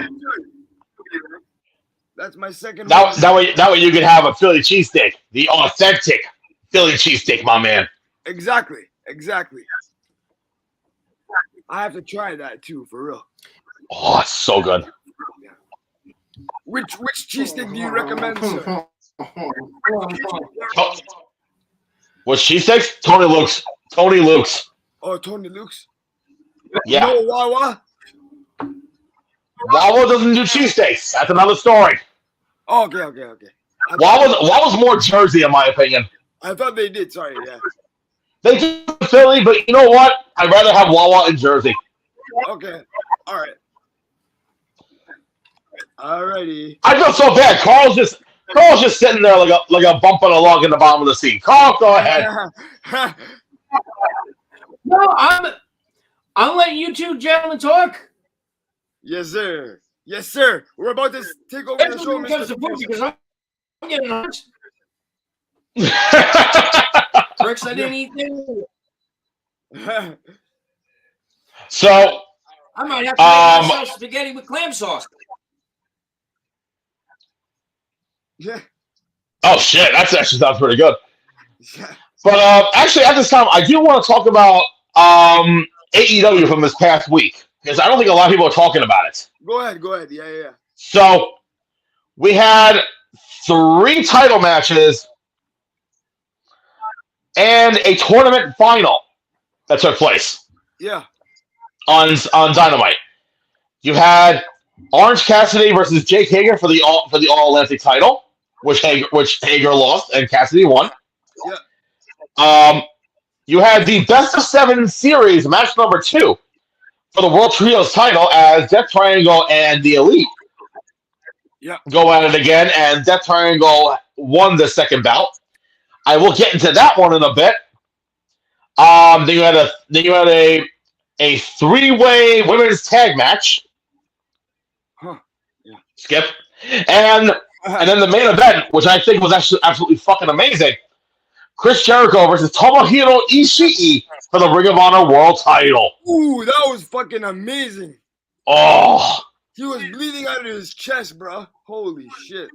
C: That's my second.
B: That way you can have a Philly cheesesteak, the authentic Philly cheesesteak, my man.
C: Exactly. I have to try that too, for real.
B: Oh, it's so good.
C: Which cheesesteak do you recommend, sir?
B: What cheesesteaks? Tony Luke's.
C: Oh, Tony Luke's?
B: Yeah.
C: No Wawa?
B: Wawa doesn't do cheesesteaks. That's another story.
C: Oh, okay.
B: Wawa's more Jersey, in my opinion.
C: I thought they did. Sorry, yeah.
B: They do Philly, but you know what? I'd rather have Wawa in Jersey.
C: Okay. All right. Alrighty.
B: I feel so bad. Carl's just sitting there like a bump on a log in the bottom of the sea. Carl, go ahead.
A: No, I'm letting you two gentlemen talk.
C: Yes, sir. We're about to take over the show,
A: because I'm getting hurt. Brooks, I didn't eat anything.
B: So
A: I might have to make myself spaghetti with clam sauce.
C: Yeah.
B: Oh shit, that actually sounds pretty good.
C: Yeah.
B: But actually, at this time, I do want to talk about AEW from this past week because I don't think a lot of people are talking about it.
C: Go ahead. Yeah.
B: So we had 3 title matches and a tournament final that took place
C: Yeah.
B: on Dynamite. You had Orange Cassidy versus Jake Hager for the All Atlantic title, which Hager lost and Cassidy won.
C: Yeah.
B: You had the best of 7 series match number 2 for the World Trios title as Death Triangle and the Elite go at it again, and Death Triangle won the second bout. I will get into that one in a bit. Then you had a 3-way women's tag match.
C: Huh. Yeah.
B: Skip. And then the main event, which I think was actually absolutely fucking amazing. Chris Jericho versus Tomohiro Ishii for the Ring of Honor World title.
C: Ooh, that was fucking amazing.
B: Oh.
C: He was bleeding out of his chest, bro. Holy shit.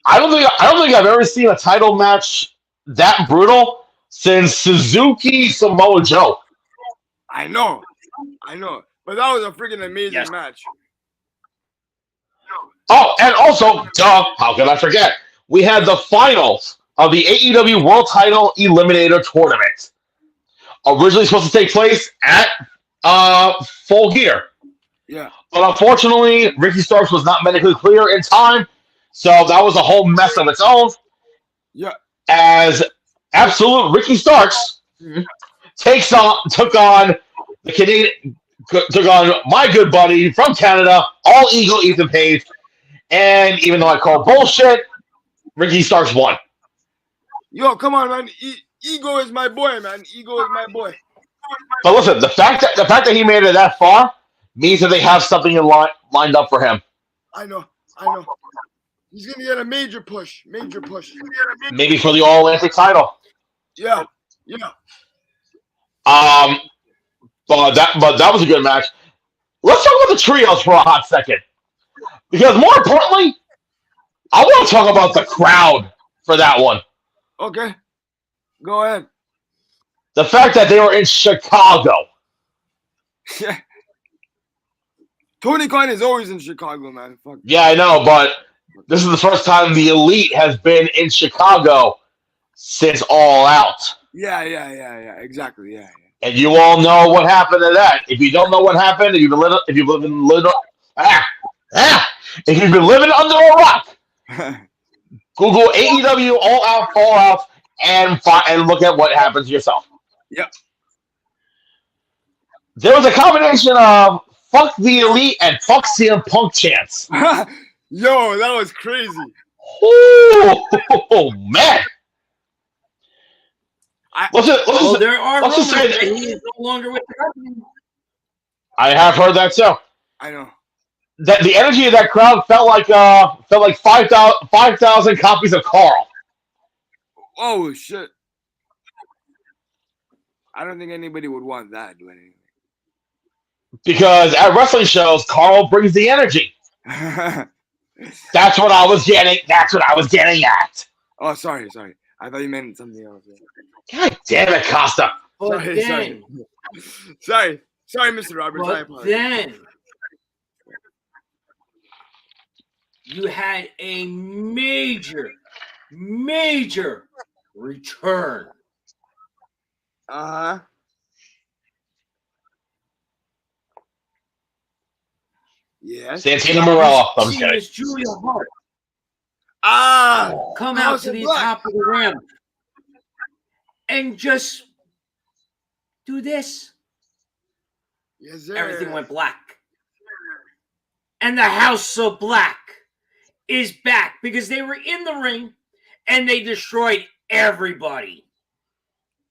B: I don't think I've ever seen a title match that brutal since Suzuki Samoa Joe.
C: I know. But that was a freaking amazing match.
B: Oh, and also, how could I forget? We had the finals of the AEW World Title Eliminator Tournament. Originally supposed to take place at Full Gear.
C: Yeah.
B: But unfortunately, Ricky Starks was not medically clear in time, so that was a whole mess of its own.
C: Yeah.
B: As absolute Ricky Starks took on my good buddy from Canada, All Eagle Ethan Page, and even though I call bullshit, Ricky Starks won.
C: Yo, come on, man. Ego is my boy, man. Ego is my boy.
B: But listen, the fact that he made it that far means that they have something lined up for him.
C: I know. He's gonna get a major push.
B: Maybe for the All Atlantic title.
C: Yeah.
B: But that was a good match. Let's talk about the trios for a hot second, because more importantly, I want to talk about the crowd for that one.
C: Okay, go ahead.
B: The fact that they were in Chicago.
C: Yeah. Tony Khan is always in Chicago, man. Fuck.
B: Yeah, I know, but this is the first time the Elite has been in Chicago since All Out.
C: Yeah. Exactly. Yeah.
B: And you all know what happened to that. If you don't know what happened, if you've been living under a rock, Google AEW All Out, and look at what happens yourself.
C: Yep.
B: There was a combination of fuck the Elite and fuck CM Punk chants.
C: Yo, that was crazy.
B: Oh man.
A: There are rumors that he is no longer with the company.
B: I have heard that too.
C: I know.
B: That the energy of that crowd felt like 5,000 copies of Carl.
C: Oh shit! I don't think anybody would want that, do anything.
B: Because at wrestling shows, Carl brings the energy. That's what I was getting. That's what I was getting at.
C: Oh, sorry. I thought you meant something else.
B: God damn it, Costa.
C: Sorry, Mr. Roberts. I apologize.
A: Then you had a major return.
C: Yes.
B: Santino Marella. I'm just kidding.
A: Julia Hart. Come out
C: House
A: to
C: of
A: the
C: Black.
A: top of the ramp and just do this.
C: Yes, sir.
A: Everything went black. And the House of Black is back because they were in the ring and they destroyed everybody.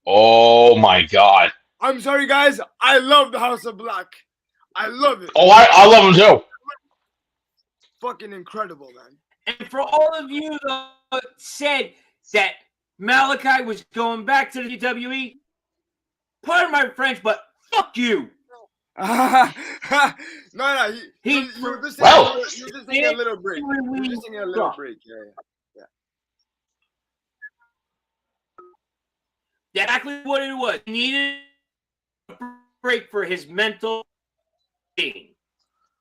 B: Oh my God.
C: I'm sorry, guys. I love the House of Black. I love it.
B: Oh, I love him too.
C: Fucking incredible, man.
A: And for all of you that said that Malachi was going back to the WWE, pardon my French, but fuck you.
C: No. He was just taking a little break. Yeah.
A: Exactly what it was. He needed a break for his mental being.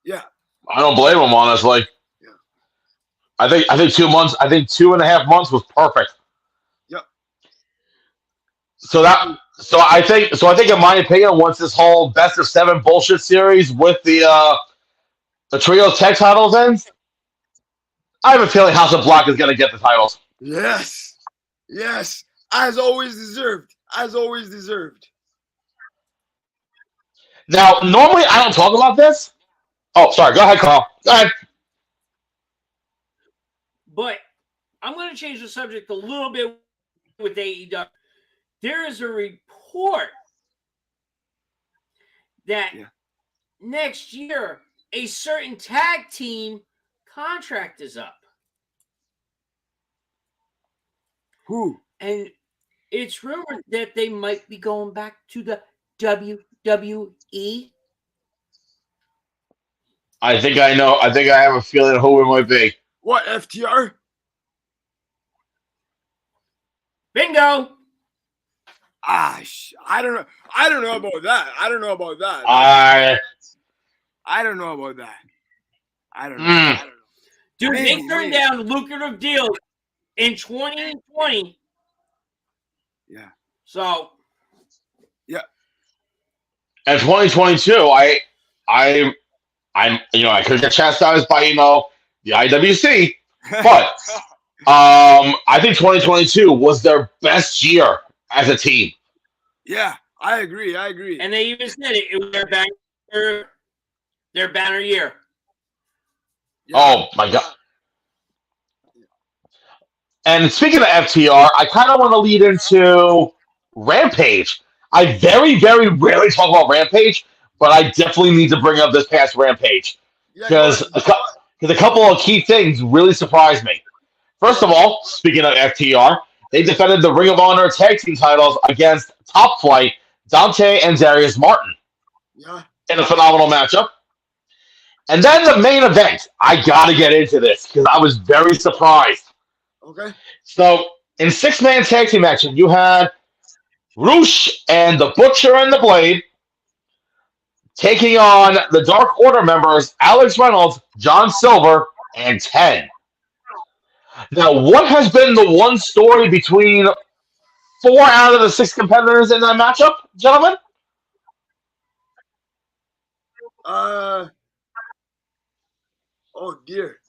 C: Yeah.
B: I don't blame him, honestly.
C: Yeah.
B: I think 2 months. I think 2.5 months was perfect.
C: Yep.
B: So that So I think in my opinion, once this whole best of seven bullshit series with the trio tag titles ends, I have a feeling House of Black is gonna get the titles.
C: Yes. Yes. As always deserved. As always deserved.
B: Now, normally I don't talk about this. Oh, sorry. Go ahead, Carl. Go ahead.
A: But I'm going to change the subject a little bit with AEW. There is a report that next year a certain tag team contract is up.
C: Who?
A: And it's rumored that they might be going back to the WWE.
B: I think I know. I think I have a feeling who it might be.
C: What, FTR?
A: Bingo.
C: I don't know. I don't know about that. I don't know about that. I don't know about that. I don't know. I don't know.
A: Dude, they turned down lucrative deals in 2020.
C: Yeah.
A: So.
C: Yeah.
B: In 2022, I could get chastised by the IWC, but I think 2022 was their best year as a team.
C: Yeah, I agree.
A: And they even said it was their banner year.
B: Yeah. Oh my god! And speaking of FTR, I kind of want to lead into Rampage. I very, very rarely talk about Rampage, but I definitely need to bring up this past Rampage because a couple of key things really surprised me. First of all, speaking of FTR, they defended the Ring of Honor tag team titles against Top Flight, Dante and Darius Martin in a phenomenal matchup. And then the main event, I got to get into this because I was very surprised.
C: Okay.
B: So, in six-man tag team action, you had Roosh and the Butcher and the Blade taking on the Dark Order members Alex Reynolds, John Silver, and Ten. Now, what has been the one story between 4 out of the 6 competitors in that matchup, gentlemen?
C: Oh dear.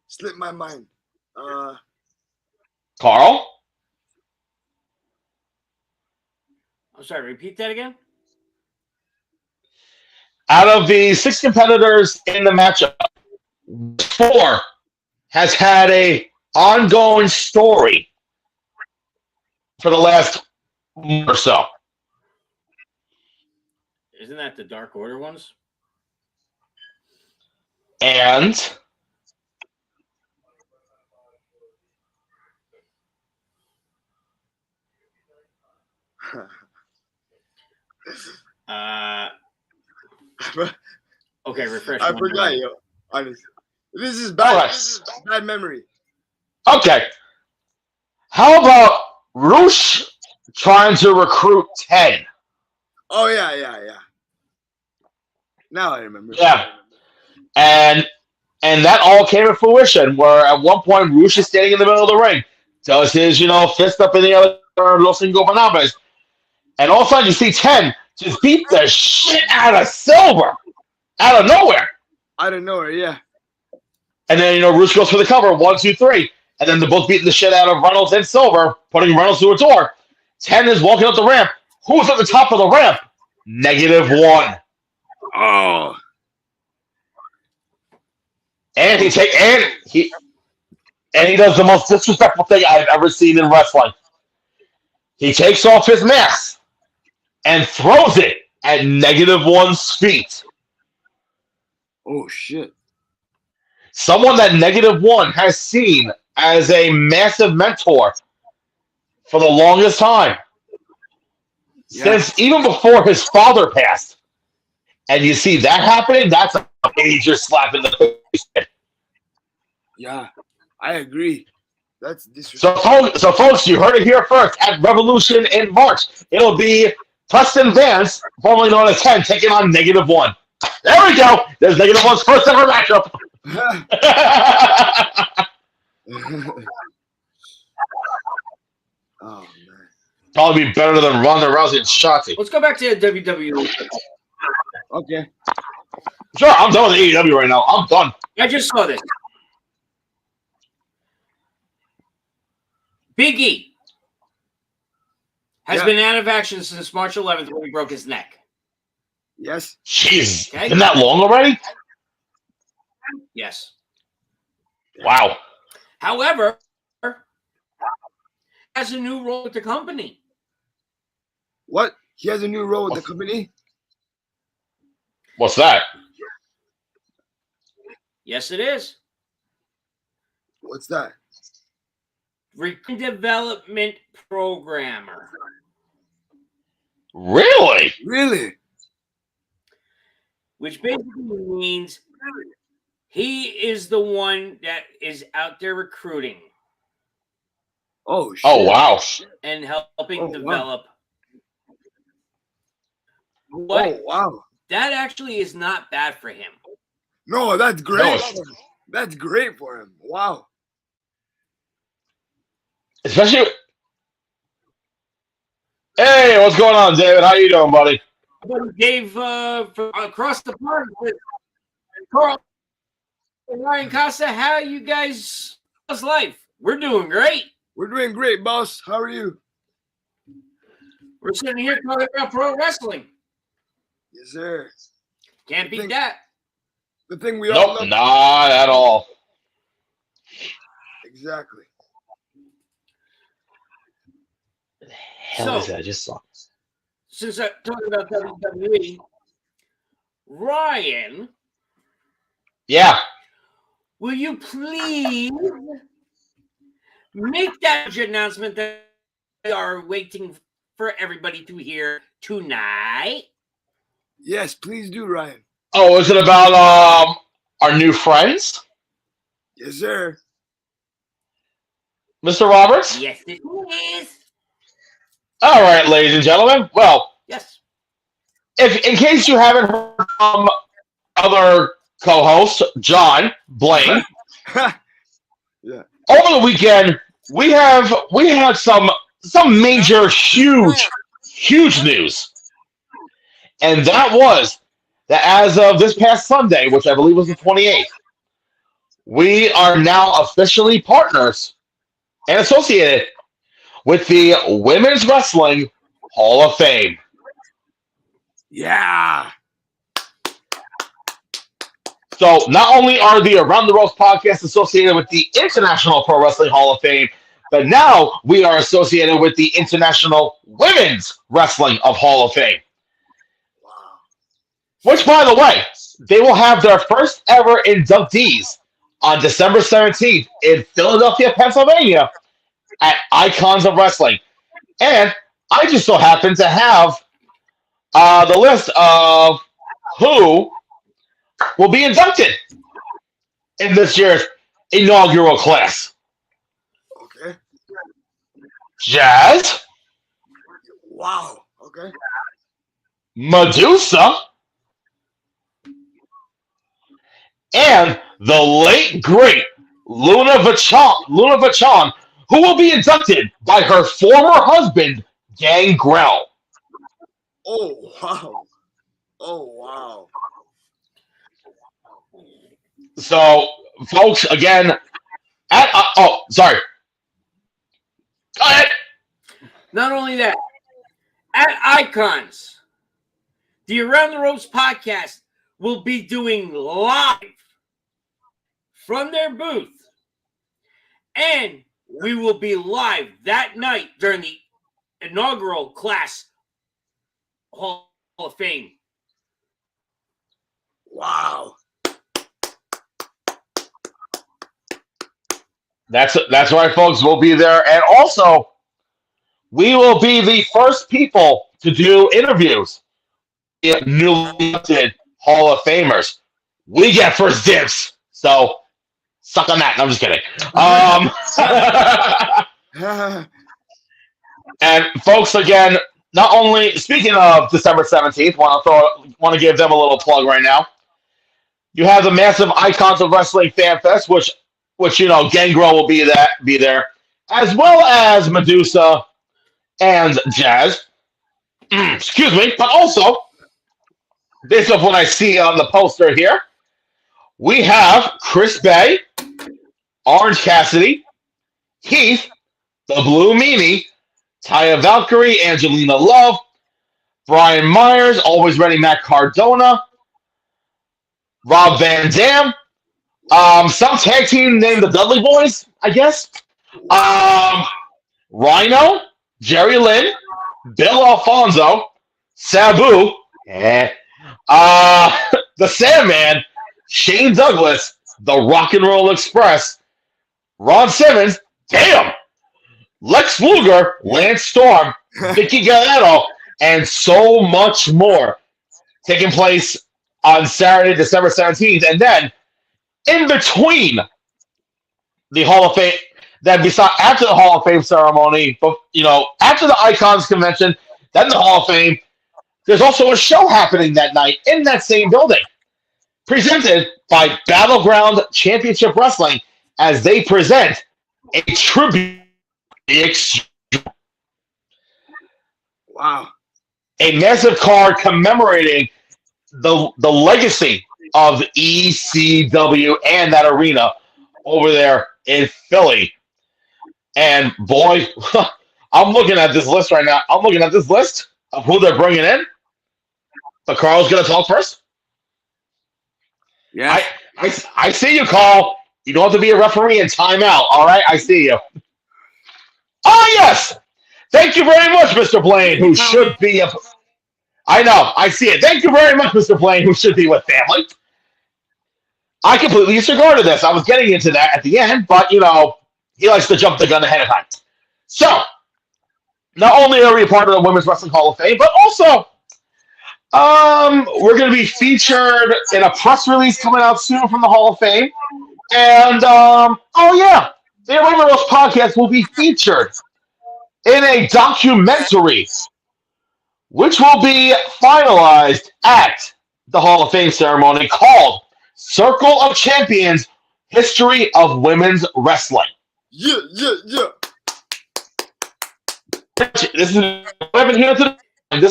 C: Slipped my mind.
B: Carl?
A: I'm sorry, repeat that again?
B: Out of the 6 competitors in the matchup, 4 has had a ongoing story for the last month or so.
A: Isn't that the Dark Order ones?
B: And
A: okay, refresh.
C: I forgot, yo. Honestly, this is bad.
B: Right.
C: This is bad memory.
B: Okay, how about Roosh trying to recruit 10?
C: Oh yeah. Now I remember.
B: Yeah, and that all came to fruition. Where at one point Roosh is standing in the middle of the ring, does his fist up in the air, Los Cinco Bernabes, and all of a sudden you see 10 just beat the shit out of Silver out of nowhere.
C: Out of nowhere, yeah.
B: And then Roosh goes for the cover, 1, 2, 3, and then they're both beating the shit out of Reynolds and Silver, putting Reynolds through a door. 10 is walking up the ramp. Who's at the top of the ramp? -1.
C: Oh.
B: And he does the most disrespectful thing I've ever seen in wrestling. He takes off his mask and throws it at -1's feet.
C: Oh shit.
B: Someone that -1 has seen as a massive mentor for the longest time. Since even before his father passed. And you see that happening, that's a major slap in the face.
C: Yeah, I agree. That's disrespectful.
B: So folks, you heard it here first. At Revolution in March, it'll be Preston Vance, formerly known as 10, taking on -1. There we go. There's -1's first ever matchup.
C: Oh man.
B: Probably be better than Ronda Rousey and Shotzi.
A: Let's go back to WWE.
C: Okay.
B: Sure, I'm done with AEW right now. I'm done.
A: I just saw this. Big E has been out of action since March 11th when he broke his neck.
C: Yes.
B: Jeez.
A: Okay.
B: Been that long already?
A: Yes.
B: Wow.
A: However, has a new role with the company.
C: What? He has a new role with the company?
B: What's that?
A: Yes, it is.
C: What's that?
A: Development programmer.
B: Really?
C: Really?
A: Which basically means he is the one that is out there recruiting.
C: Oh shit.
B: Oh wow.
A: And helping develop.
C: Wow.
A: But
C: oh wow.
A: that actually is not bad for him.
C: No, that's great.
B: No.
C: That's great for him. Wow.
B: Especially. Hey, what's going on, David? How you doing, buddy?
A: Dave from across the pond with Carl and Ryan Costa. How you guys? How's life? We're doing great.
C: We're doing great, boss. How are you?
A: We're sitting here talking about pro wrestling.
C: Yes, sir.
A: Can't beat that.
C: The thing we all
B: Nope,
C: love.
B: not at all.
C: Exactly.
B: What the hell is that? I just saw.
A: Since I'm talking about WWE, Ryan.
B: Yeah.
A: Will you please make that announcement that we are waiting for everybody to hear tonight?
C: Yes, please do, Ryan.
B: Oh, is it about our new friends,
C: Yes, sir.
B: Mr. Roberts?
A: Yes, it is.
B: All right, ladies and gentlemen. Well,
A: Yes.
B: if in case you haven't heard from other co-host John Blaine,
C: Yeah.
B: over the weekend we had some major huge news, and that was that as of this past Sunday, which I believe was the 28th, we are now officially partners and associated with the Women's Wrestling Hall of Fame.
C: Yeah.
B: So not only are the Around the Ropes podcast associated with the International Pro Wrestling Hall of Fame, but now we are associated with the International Women's Wrestling Hall of Fame.
C: Wow.
B: Which, by the way, they will have their first ever inductees on December 17th in Philadelphia, Pennsylvania at Icons of Wrestling. And I just so happen to have the list of who will be inducted in this year's inaugural class.
C: Okay.
B: Jazz,
C: Wow. Okay.
B: Medusa, and the late great Luna Vachon, who will be inducted by her former husband, Gangrel.
C: Oh wow. Oh wow.
B: So, folks, again, sorry. Go ahead.
A: Not only that, at Icons, the Around the Ropes podcast will be doing live from their booth. And we will be live that night during the inaugural class Hall of Fame.
C: Wow.
B: That's right, folks. We'll be there. And also, we will be the first people to do interviews with newly elected Hall of Famers. We get first dibs. So, suck on that. No, I'm just kidding. And, folks, again, not only, speaking of December 17th, want to give them a little plug right now. You have the massive Icons of Wrestling Fan Fest, which Gangrel will be there, as well as Medusa, and Jazz. Excuse me. But also, based off what I see on the poster here, we have Chris Bay, Orange Cassidy, Heath, the Blue Meanie, Taya Valkyrie, Angelina Love, Brian Myers, Always Ready Matt Cardona, Rob Van Dam, some tag team named the Dudley Boys, I guess. Rhino, Jerry Lynn, Bill Alfonso, Sabu, the Sandman, Shane Douglas, the Rock and Roll Express, Ron Simmons, damn, Lex Luger, Lance Storm, Vicky Guerrero, and so much more taking place on Saturday, December 17th. And then in between the Hall of Fame, after the Hall of Fame ceremony, but after the Icons convention, then the Hall of Fame, there's also a show happening that night in that same building, presented by Battleground Championship Wrestling, as they present a tribute.
C: Wow.
B: A massive card commemorating the legacy of ECW and that arena over there in Philly. And boy, I'm looking at this list right now. I'm looking at this list of who they're bringing in. But Carl's going to talk first.
C: Yeah.
B: I see you, Carl. You don't have to be a referee and timeout. All right, I see you. Oh, yes. Thank you very much, Mr. Blaine, who should be I know. I see it. Thank you very much, Mr. Blaine, who should be with family. I completely disregarded this. I was getting into that at the end, but, he likes to jump the gun ahead of time. So, not only are we a part of the Women's Wrestling Hall of Fame, but also, we're going to be featured in a press release coming out soon from the Hall of Fame. And, the Survivor Roast podcast will be featured in a documentary, which will be finalized at the Hall of Fame ceremony, called Circle of Champions, History of Women's Wrestling.
C: Yeah.
B: This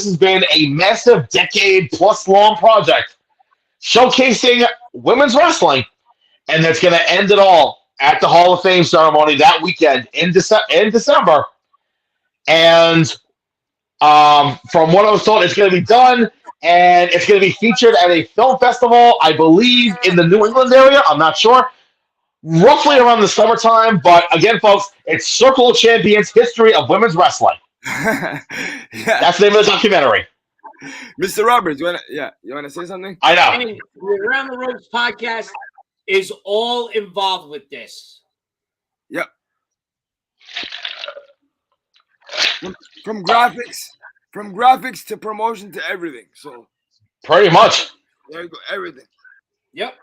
B: has been a massive decade-plus long project showcasing women's wrestling, and that's going to end it all at the Hall of Fame ceremony that weekend in December. And from what I was told, it's going to be done, and it's going to be featured at a film festival, I believe, in the New England area. I'm not sure. Roughly around the summertime. But again, folks, it's Circle of Champions, History of Women's Wrestling.
C: Yeah.
B: That's the name of the documentary.
C: Mr. Roberts, you want to say something?
B: I know.
A: The Around the Ropes podcast is all involved with this.
C: Yep. From graphics to promotion to everything. So
B: pretty much.
C: There you go, everything.
A: Yep.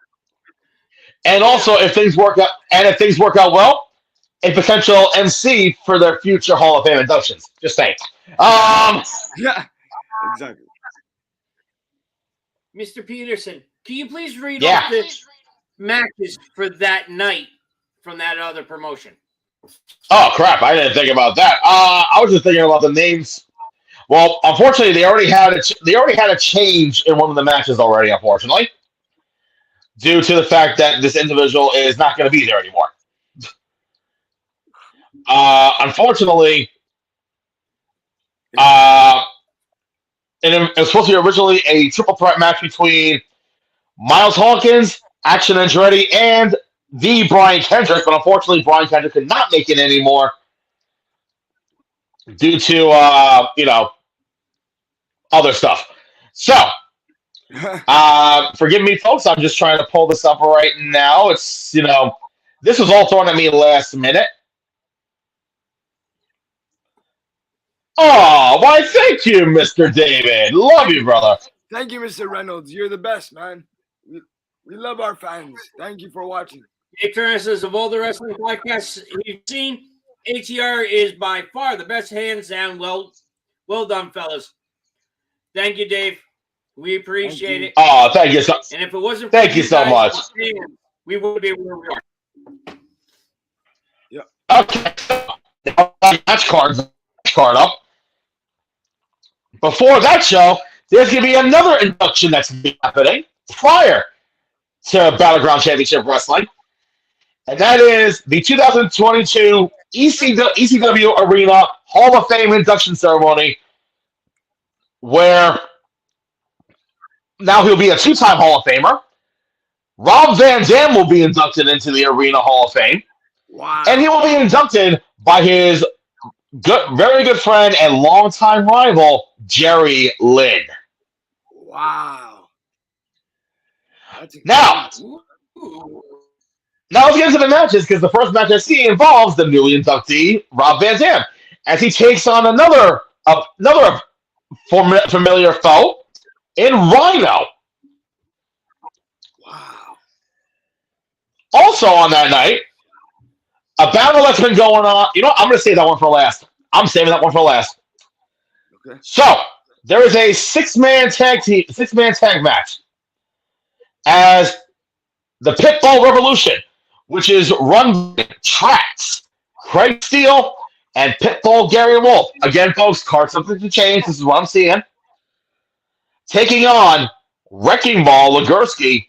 B: And also, if things work out well, a potential MC for their future Hall of Fame inductions. Just saying.
C: Yeah, exactly.
A: Mr. Peterson, can you please read off the matches for that night from that other promotion?
B: Oh crap! I didn't think about that. I was just thinking about the names. Well, unfortunately, they already had a change in one of the matches already. Unfortunately, due to the fact that this individual is not going to be there anymore. Unfortunately, and it was supposed to be originally a triple threat match between Miles Hawkins, Action Andretti, and the Brian Kendrick, but unfortunately, Brian Kendrick could not make it anymore due to other stuff. So, forgive me, folks. I'm just trying to pull this up right now. It's this was all thrown at me last minute. Oh, why? Thank you, Mr. David. Love you, brother.
C: Thank you, Mr. Reynolds. You're the best, man. We love our fans. Thank you for watching.
A: Dave Turner says, of all the wrestling podcasts you've seen, ATR is by far the best, hands down. Well done, fellas. Thank you, Dave. We appreciate it.
B: Oh, thank you so.
A: And if it wasn't,
B: thank you so much.
A: We would be where we are.
C: Yeah.
B: Okay. Match card up. before that show, there's going to be another induction that's going to be happening prior to Battleground Championship Wrestling. And that is the 2022 ECW Arena Hall of Fame induction ceremony, where now he'll be a two-time Hall of Famer. Rob Van Dam will be inducted into the Arena Hall of Fame.
C: Wow.
B: And he will be inducted by his very good friend and longtime rival, Jerry Lynn.
C: Wow.
B: Now let's get into the matches, because the first match I see involves the newly inductee, Rob Van Dam, as he takes on another familiar foe in Rhino.
C: Wow.
B: Also on that night, a battle that's been going on. You know what? I'm going to save that one for last. I'm saving that one for last.
C: Okay.
B: So, there is a six-man tag match as the Pitbull Revolution, which is run by Trax, Craig Steele, and Pitbull Gary Wolf. Again, folks, card something to change. This is what I'm seeing. Taking on Wrecking Ball Legursky,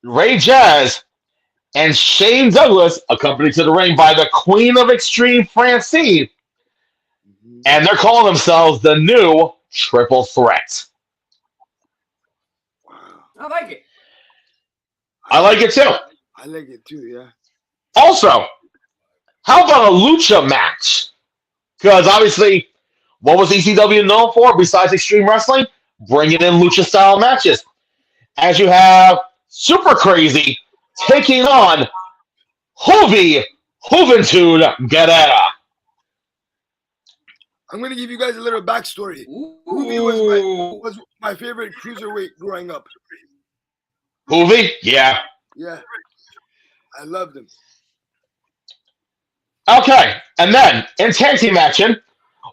B: Ray Jazz, and Shane Douglas, accompanied to the ring by the Queen of Extreme, Francine. And they're calling themselves the new Triple Threat.
A: I like it.
B: I like it too.
C: I like it too, yeah.
B: Also, how about a lucha match? Because obviously, what was ECW known for besides Extreme Wrestling? Bringing in lucha-style matches. As you have Super Crazy taking on Juventud Guerrera.
C: I'm going to give you guys a little backstory. Juvi was my favorite cruiserweight growing up.
B: Juvi? Yeah.
C: Yeah. I loved him.
B: Okay, and then in tag team action,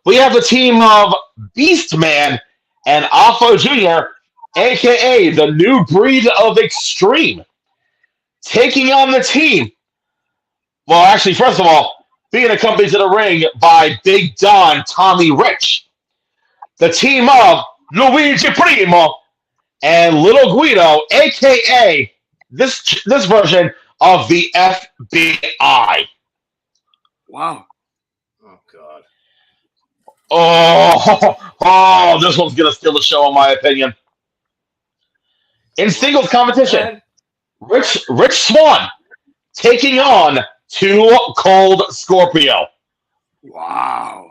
B: we have the team of Beastman and Alpha Jr., a.k.a. the new breed of Extreme, taking on the team. Well, actually, first of all, being accompanied to the ring by Big Don Tommy Rich. The team of Luigi Primo and Little Guido, a.k.a. this version of the FBI.
C: Wow.
A: Oh, God.
B: Oh, this one's going to steal the show, in my opinion. In singles competition, Rich Swann taking on Too Cold Scorpio.
C: Wow.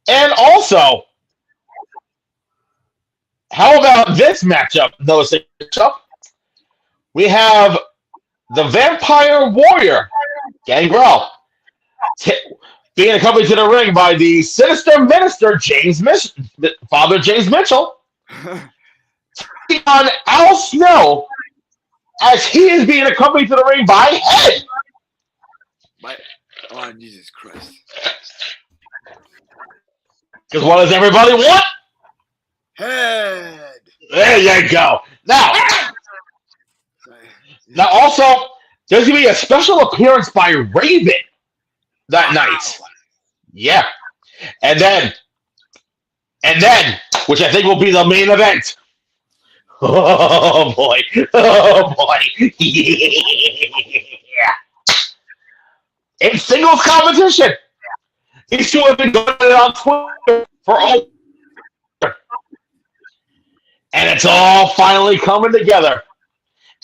B: And also, how about this matchup? Another singles matchup. We have the Vampire Warrior, Gangrel, being accompanied to the ring by the Sinister Minister, Father James Mitchell, on Al Snow, as he is being accompanied to the ring by Head.
C: Oh, Jesus Christ.
B: Because what does everybody want?
C: Head.
B: There you go. Now also, there's going to be a special appearance by Raven that night. Yeah. And then, which I think will be the main event. Oh, boy. Yeah. In singles competition, these two have been going on Twitter for all. And it's all finally coming together.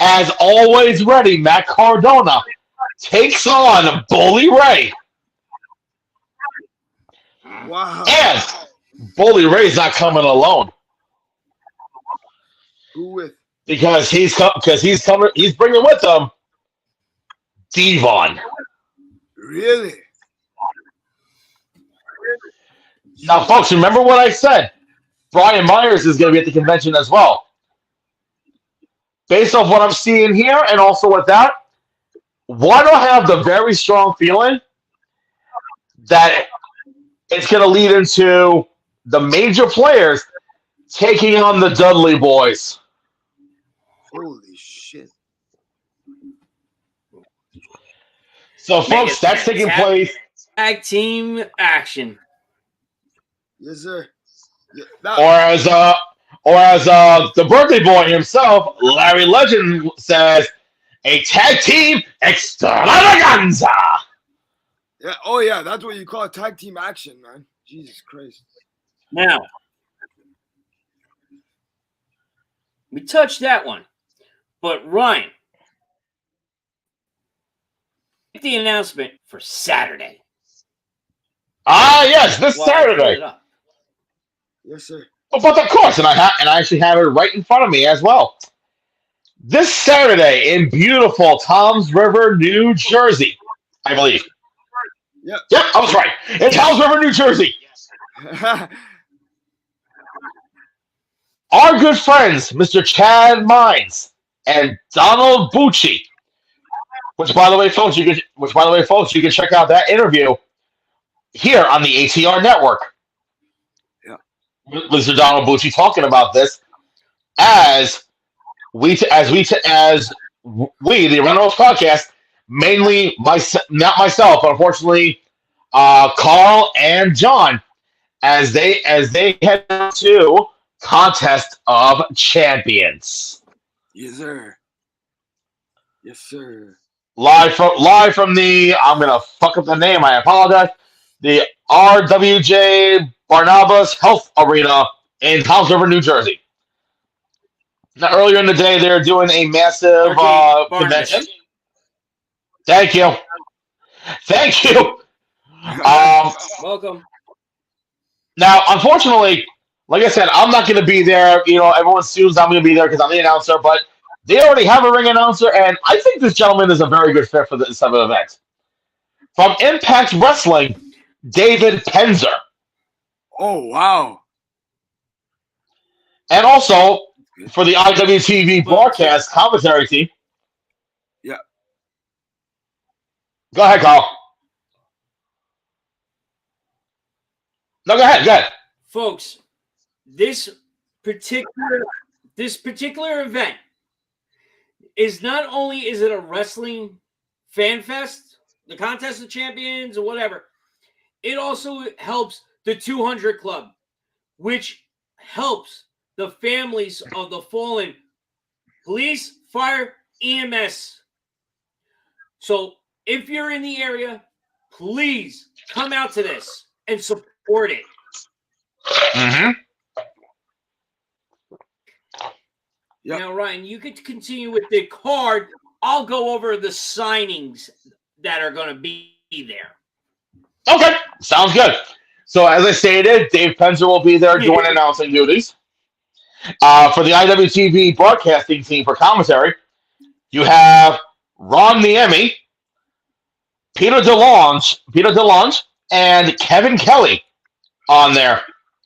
B: As always ready, Matt Cardona takes on Bully Ray.
C: Wow.
B: And Bully Ray's not coming alone.
C: Who with?
B: Because he's bringing with him Devon.
C: Really?
B: Now, folks, remember what I said? Brian Myers is going to be at the convention as well. Based off what I'm seeing here, and also with that, why do I have the very strong feeling that it's going to lead into the major players taking on the Dudley Boys?
C: Holy shit.
B: So, folks, that's taking place.
A: Tag team action.
C: Yes, sir.
B: Yeah, or as the birthday boy himself, Larry Legend says, a tag team extravaganza.
C: Yeah. Oh yeah, that's what you call tag team action, man. Jesus Christ.
A: Now, we touched that one, but Ryan, the announcement for Saturday.
B: Yes, this Saturday.
C: Yes, sir.
B: Oh, but of course, and I actually have it right in front of me as well. This Saturday in beautiful Toms River, New Jersey, I believe.
C: Yep.
B: Yep, I was right. In Toms River, New Jersey. Our good friends, Mr. Chad Mines and Donald Bucci. Which, by the way, folks, you can check out that interview here on the ATR network.
C: Yeah.
B: Mr. Donald Bucci talking about this as we, the Reynolds podcast, mainly not myself, but unfortunately, Carl and John, as they head to Contest of Champions.
C: Yes, sir. Yes, sir.
B: Live from the, I'm gonna fuck up the name. I apologize. The RWJ Barnabas Health Arena in Toms River, New Jersey. Now, earlier in the day, they're doing a massive convention. Thank you.
A: Welcome.
B: Now, unfortunately, like I said, I'm not going to be there. You know, everyone assumes I'm going to be there because I'm the announcer, but they already have a ring announcer, and I think this gentleman is a very good fit for this type of event. From Impact Wrestling, David Penzer.
C: Oh, wow.
B: And also, for the IWTV broadcast commentary team.
C: Yeah.
B: Go ahead, Carl. No, go ahead.
A: Folks, this particular event is not only is it a wrestling fan fest, the Contest of Champions or whatever, it also helps the 200 Club, which helps the families of the fallen police, fire, EMS. So if you're in the area, please come out to this and support it.
B: Mm-hmm.
A: Yep. Now, Ryan, you could continue with the card. I'll go over the signings that are going to be there.
B: Okay, sounds good. So, as I stated, Dave Penzer will be there doing announcing duties. For the IWTV broadcasting team for commentary, you have Ron Niemi, Peter DeLonge, and Kevin Kelly on there.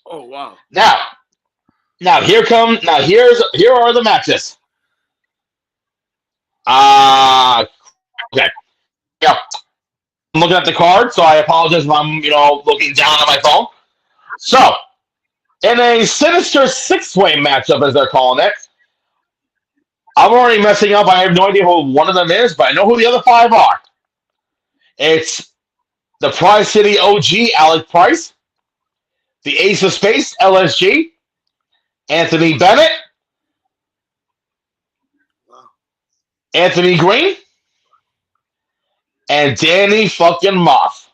C: Oh, wow.
B: Now here are the matches. Okay. Yeah. I'm looking at the card, so I apologize if I'm, looking down on my phone. So, in a sinister six-way matchup, as they're calling it, I'm already messing up. I have no idea who one of them is, but I know who the other five are. It's the Prize City OG, Alec Price, the Ace of Space, LSG, Anthony Bennett, Anthony Green, and Danny fucking Moth.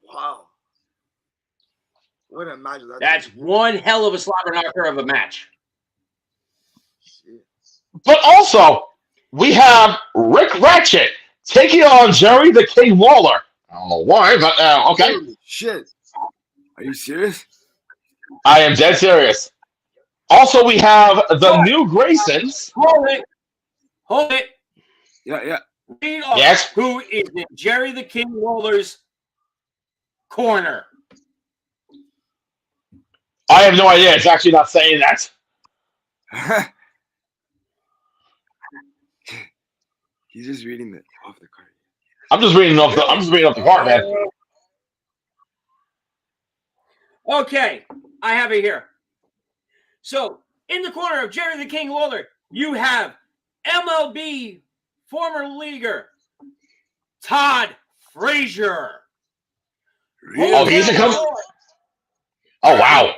C: Wow. What a match.
A: That's one hell of a slobber knocker of a match.
B: But also, we have Rick Ratchet taking on Jerry the King Lawler. I don't know why, but okay.
C: Holy shit. Are you serious?
B: I am dead serious. Also, we have the new Graysons.
A: Hold it.
C: Yeah.
B: Yes.
A: Who is in Jerry the King Lawler's corner?
B: I have no idea. It's actually not saying that.
C: He's just reading it off the card.
B: I'm just reading off the card, man.
A: Okay, I have it here. So, in the corner of Jerry the King Lawler, you have MLB former leaguer Todd Frazier.
B: Oh, he's a Oh, wow.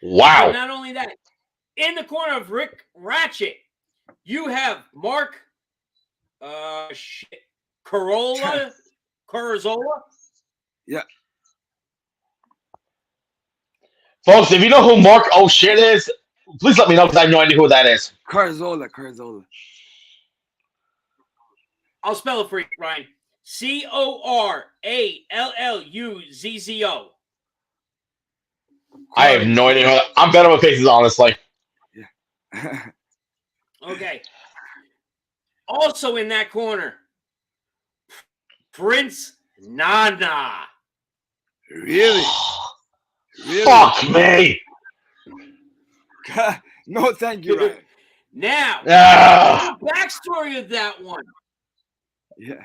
B: Wow.
A: But not only that, in the corner of Rick Ratchet, you have Mark Corolla.
C: Yeah.
B: Folks, if you know who Mark O'Shit is, please let me know because I have no idea who that is.
C: Carzola.
A: I'll spell it for you, Ryan. Coralluzzo.
B: I have no idea who that. I'm better with faces, honestly.
C: Yeah.
A: Okay. Also in that corner, Prince Nana.
C: Really?
B: Fuck me.
C: No, thank you, Ryan.
A: Now, the backstory of that one.
C: Yeah.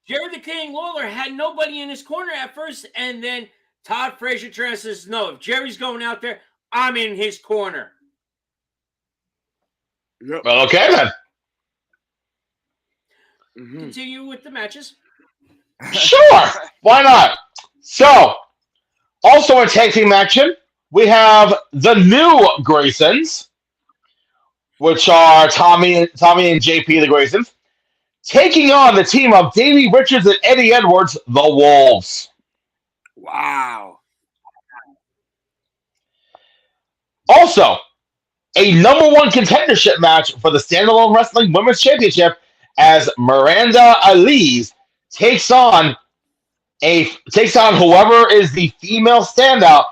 A: Jerry the King Lawler had nobody in his corner at first, and then Todd Frazier says, no, if Jerry's going out there, I'm in his corner.
C: Yep.
B: Well, okay then.
A: Continue with the matches.
B: Sure. Why not? So, also in tag team action, we have the new Graysons, which are Tommy and JP the Graysons, taking on the team of Davey Richards and Eddie Edwards, the Wolves.
C: Wow.
B: Also, a #1 contendership match for the Standalone Wrestling Women's Championship as Miranda Alize takes on whoever is the female standout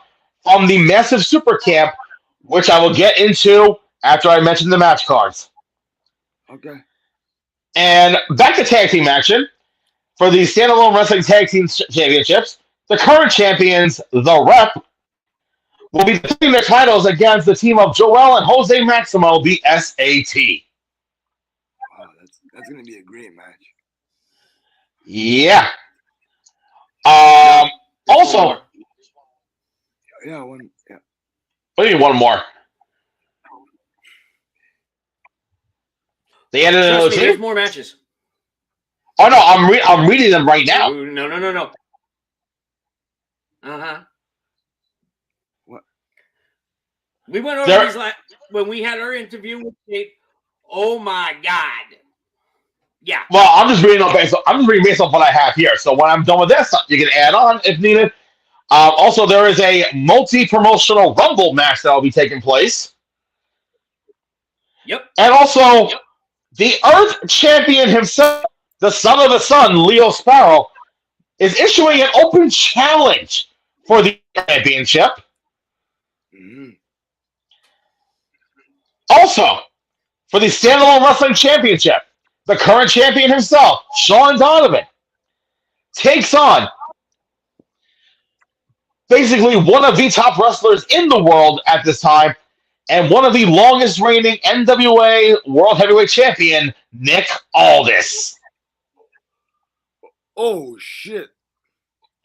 B: from the Massive Super Camp, which I will get into after I mention the match cards.
C: Okay.
B: And back to tag team action. For the Standalone Wrestling Tag Team Championships, the current champions, The Rep, will be defending their titles against the team of Joel and Jose Maximo, the SAT.
C: Wow, that's going to be a great match.
B: Yeah. Also,
C: yeah, one. Yeah.
B: we need one more. They added another team.
A: There's more matches.
B: Oh no, I'm reading them right now.
A: No.
C: What?
A: We went over these when we had our interview with Kate. Oh my God. Yeah.
B: Well, I'm just reading based off what I have here. So when I'm done with this, you can add on if needed. Also, there is a multi-promotional Rumble match that will be taking place.
A: Yep.
B: And also, the Earth Champion himself, the Son of the Sun, Leo Sparrow, is issuing an open challenge for the championship. Also, for the Standalone Wrestling Championship, the current champion himself, Sean Donovan, takes on basically one of the top wrestlers in the world at this time and one of the longest reigning NWA World Heavyweight Champion, Nick Aldis.
C: Oh, shit.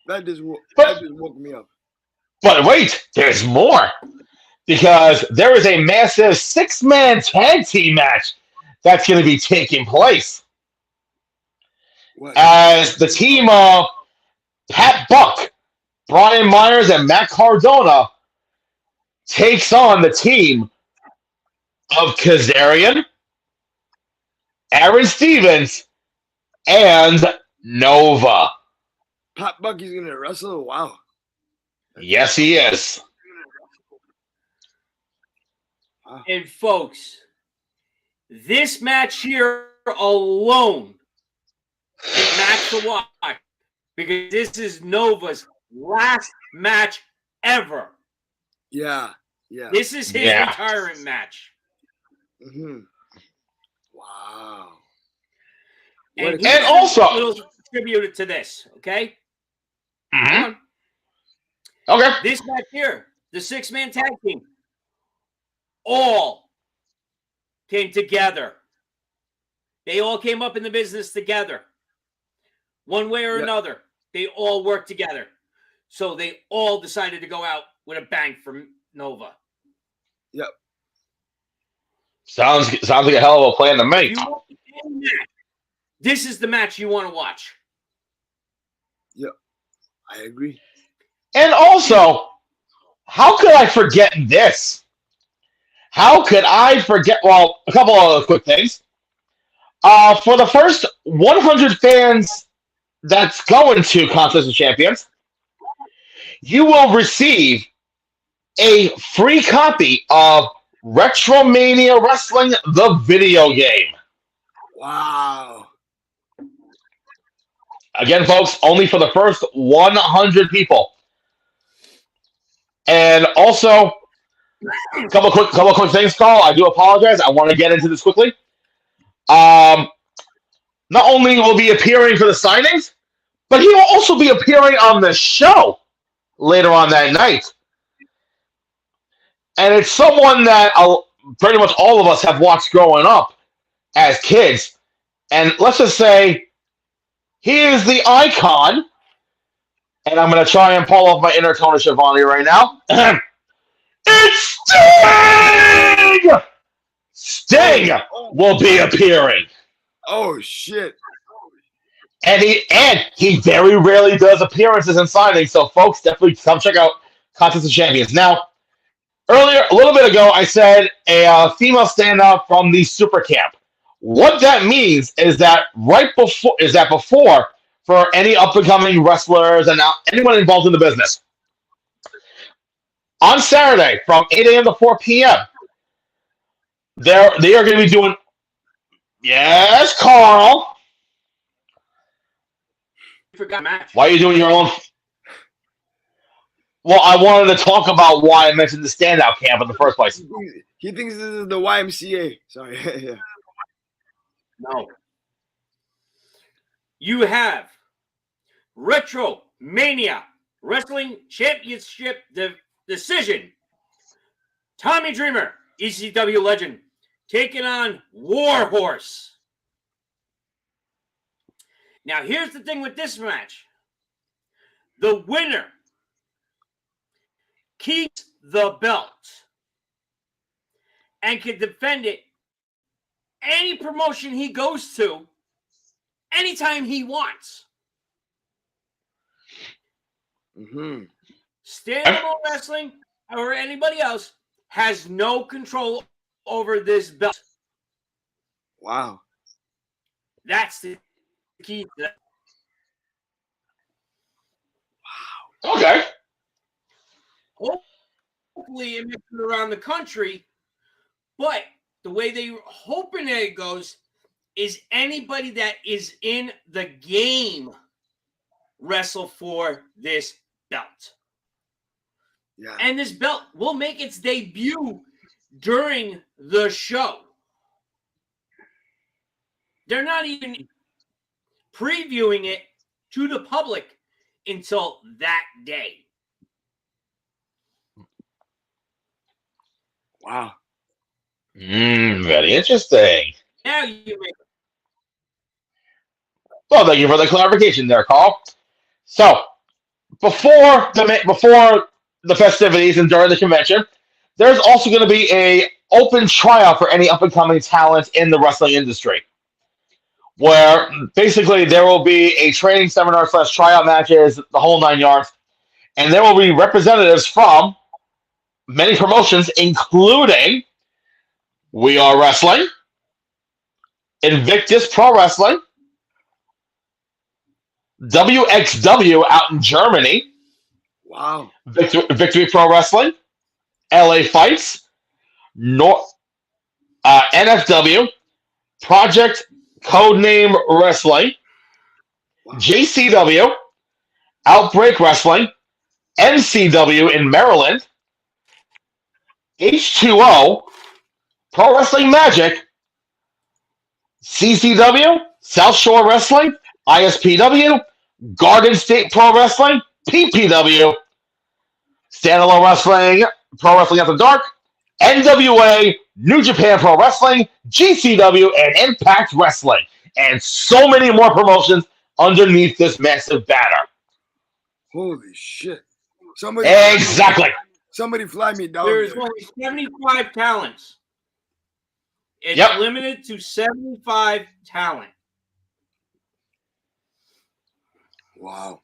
C: That just woke me up.
B: But wait, there's more. Because there is a massive 6-man tag team match that's going to be taking place.
C: What?
B: As the team of Pat Buck, Brian Myers, and Matt Cardona takes on the team of Kazarian, Aaron Stevens, and Nova.
C: Pat Bucky's going to wrestle? Wow.
B: Yes, he is.
A: And folks, this match here alone is match to watch because this is Nova's last match ever.
C: Yeah.
A: This is his retirement match.
C: Wow.
A: And
B: also
A: a little tribute to this, okay?
B: Okay.
A: This match here, the 6-man tag team, all came together. They all came up in the business together. One way or another, they all worked together. So they all decided to go out with a bang for Nova.
C: Yep.
B: Sounds like a hell of a plan to make.
A: This is the match you want to watch.
C: Yep. I agree.
B: And also, how could I forget this? How could I forget? Well, a couple of quick things. For the first 100 fans that's going to Contest of Champions, you will receive a free copy of Retromania Wrestling, the video game.
C: Wow.
B: Again, folks, only for the first 100 people. And also, couple quick things, Carl. I do apologize. I want to get into this quickly. Not only will be appearing for the signings, but he will also be appearing on the show later on that night. And it's someone that pretty much all of us have watched growing up as kids. And let's just say he is the icon. And I'm going to try and pull off my inner Tony Schiavone right now. It's Sting! Sting will be appearing.
C: Oh shit!
B: And he very rarely does appearances and signings. So folks, definitely come check out Contest of Champions. Now, earlier, a little bit ago, I said a female standout from the Super Camp. What that means is that before for any up and coming wrestlers and anyone involved in the business, on Saturday from 8 a.m. to 4 p.m., they are going to be doing. Yes, Carl.
A: You forgot match.
B: Why are you doing your own? Well, I wanted to talk about why I mentioned the standout camp in the first place.
C: He thinks this is the YMCA. Sorry. Yeah.
A: No. You have Retro Mania Wrestling Championship decision. Tommy Dreamer, ECW legend, taking on Warhorse. Now, here's the thing with this match. The winner keeps the belt and can defend it any promotion he goes to anytime he wants.
C: Mm-hmm.
A: Standalone Wrestling or anybody else has no control over this belt.
C: Wow.
A: That's the key to that.
C: Wow.
B: Okay.
A: Hopefully it makes it around the country, but the way they're hoping that it goes is anybody that is in the game wrestle for this belt.
C: Yeah.
A: And this belt will make its debut during the show. They're not even previewing it to the public until that day.
C: Wow.
B: Very interesting.
A: Now you make.
B: Well, thank you for the clarification there, Carl. So, before the festivities and during the convention, there's also going to be a open tryout for any up and coming talent in the wrestling industry, where basically there will be a training seminar / tryout matches, the whole 9 yards, and there will be representatives from many promotions, including We Are Wrestling, Invictus Pro Wrestling, WXW out in Germany,
C: Wow.
B: Victory Pro Wrestling, LA Fights, NFW, Project Codename Wrestling,
C: Wow.
B: JCW, Outbreak Wrestling, NCW in Maryland, H2O, Pro Wrestling Magic, CCW, South Shore Wrestling, ISPW, Garden State Pro Wrestling, PPW, Standalone Wrestling, Pro Wrestling After Dark, NWA, New Japan Pro Wrestling, GCW, and Impact Wrestling. And so many more promotions underneath this massive banner.
C: Holy shit. Somebody fly me down.
A: There's
C: there.
A: only 75 talents. It's limited to 75 talent.
C: Wow.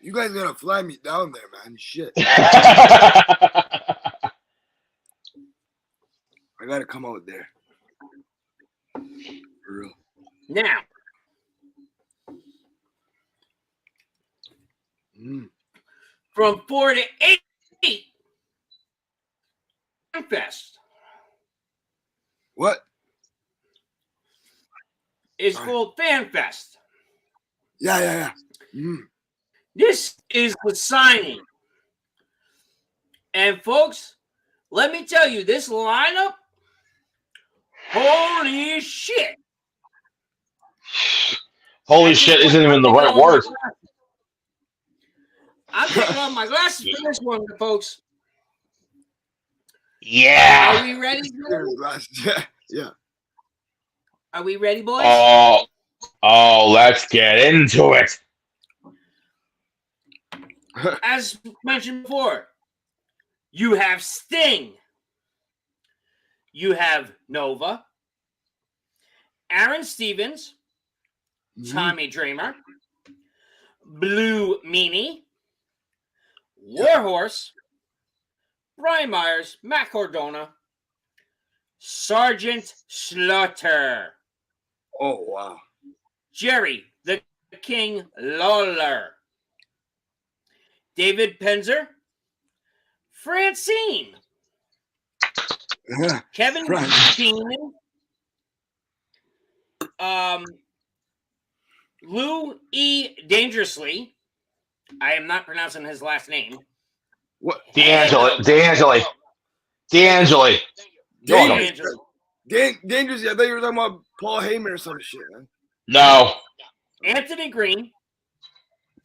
C: You guys gotta fly me down there, man. Shit. I gotta come out there. For real.
A: Now, from 4 to 8, Fest.
C: What?
A: Is called Fan Fest.
C: Yeah.
A: This is the signing. And folks, let me tell you, this lineup, holy shit.
B: Holy shit isn't even the right word.
A: I'm taking off my glasses for this one, folks.
B: Yeah.
A: Are we ready?
C: Yeah.
A: Are we ready, boys?
B: Oh, let's get into it.
A: As mentioned before, you have Sting. You have Nova. Aaron Stevens. Tommy Dreamer. Blue Meanie. Warhorse. Brian Myers. Matt Cardona. Sergeant Slaughter.
C: Oh, wow.
A: Jerry the King Lawler. David Penzer. Francine. Kevin Keenan. Lou E. Dangerously. I am not pronouncing his last name.
C: What?
B: D'Angeli. Dangerous.
C: Dangerous. I thought you were talking about Paul Heyman or some shit, man.
B: No.
A: Anthony Green.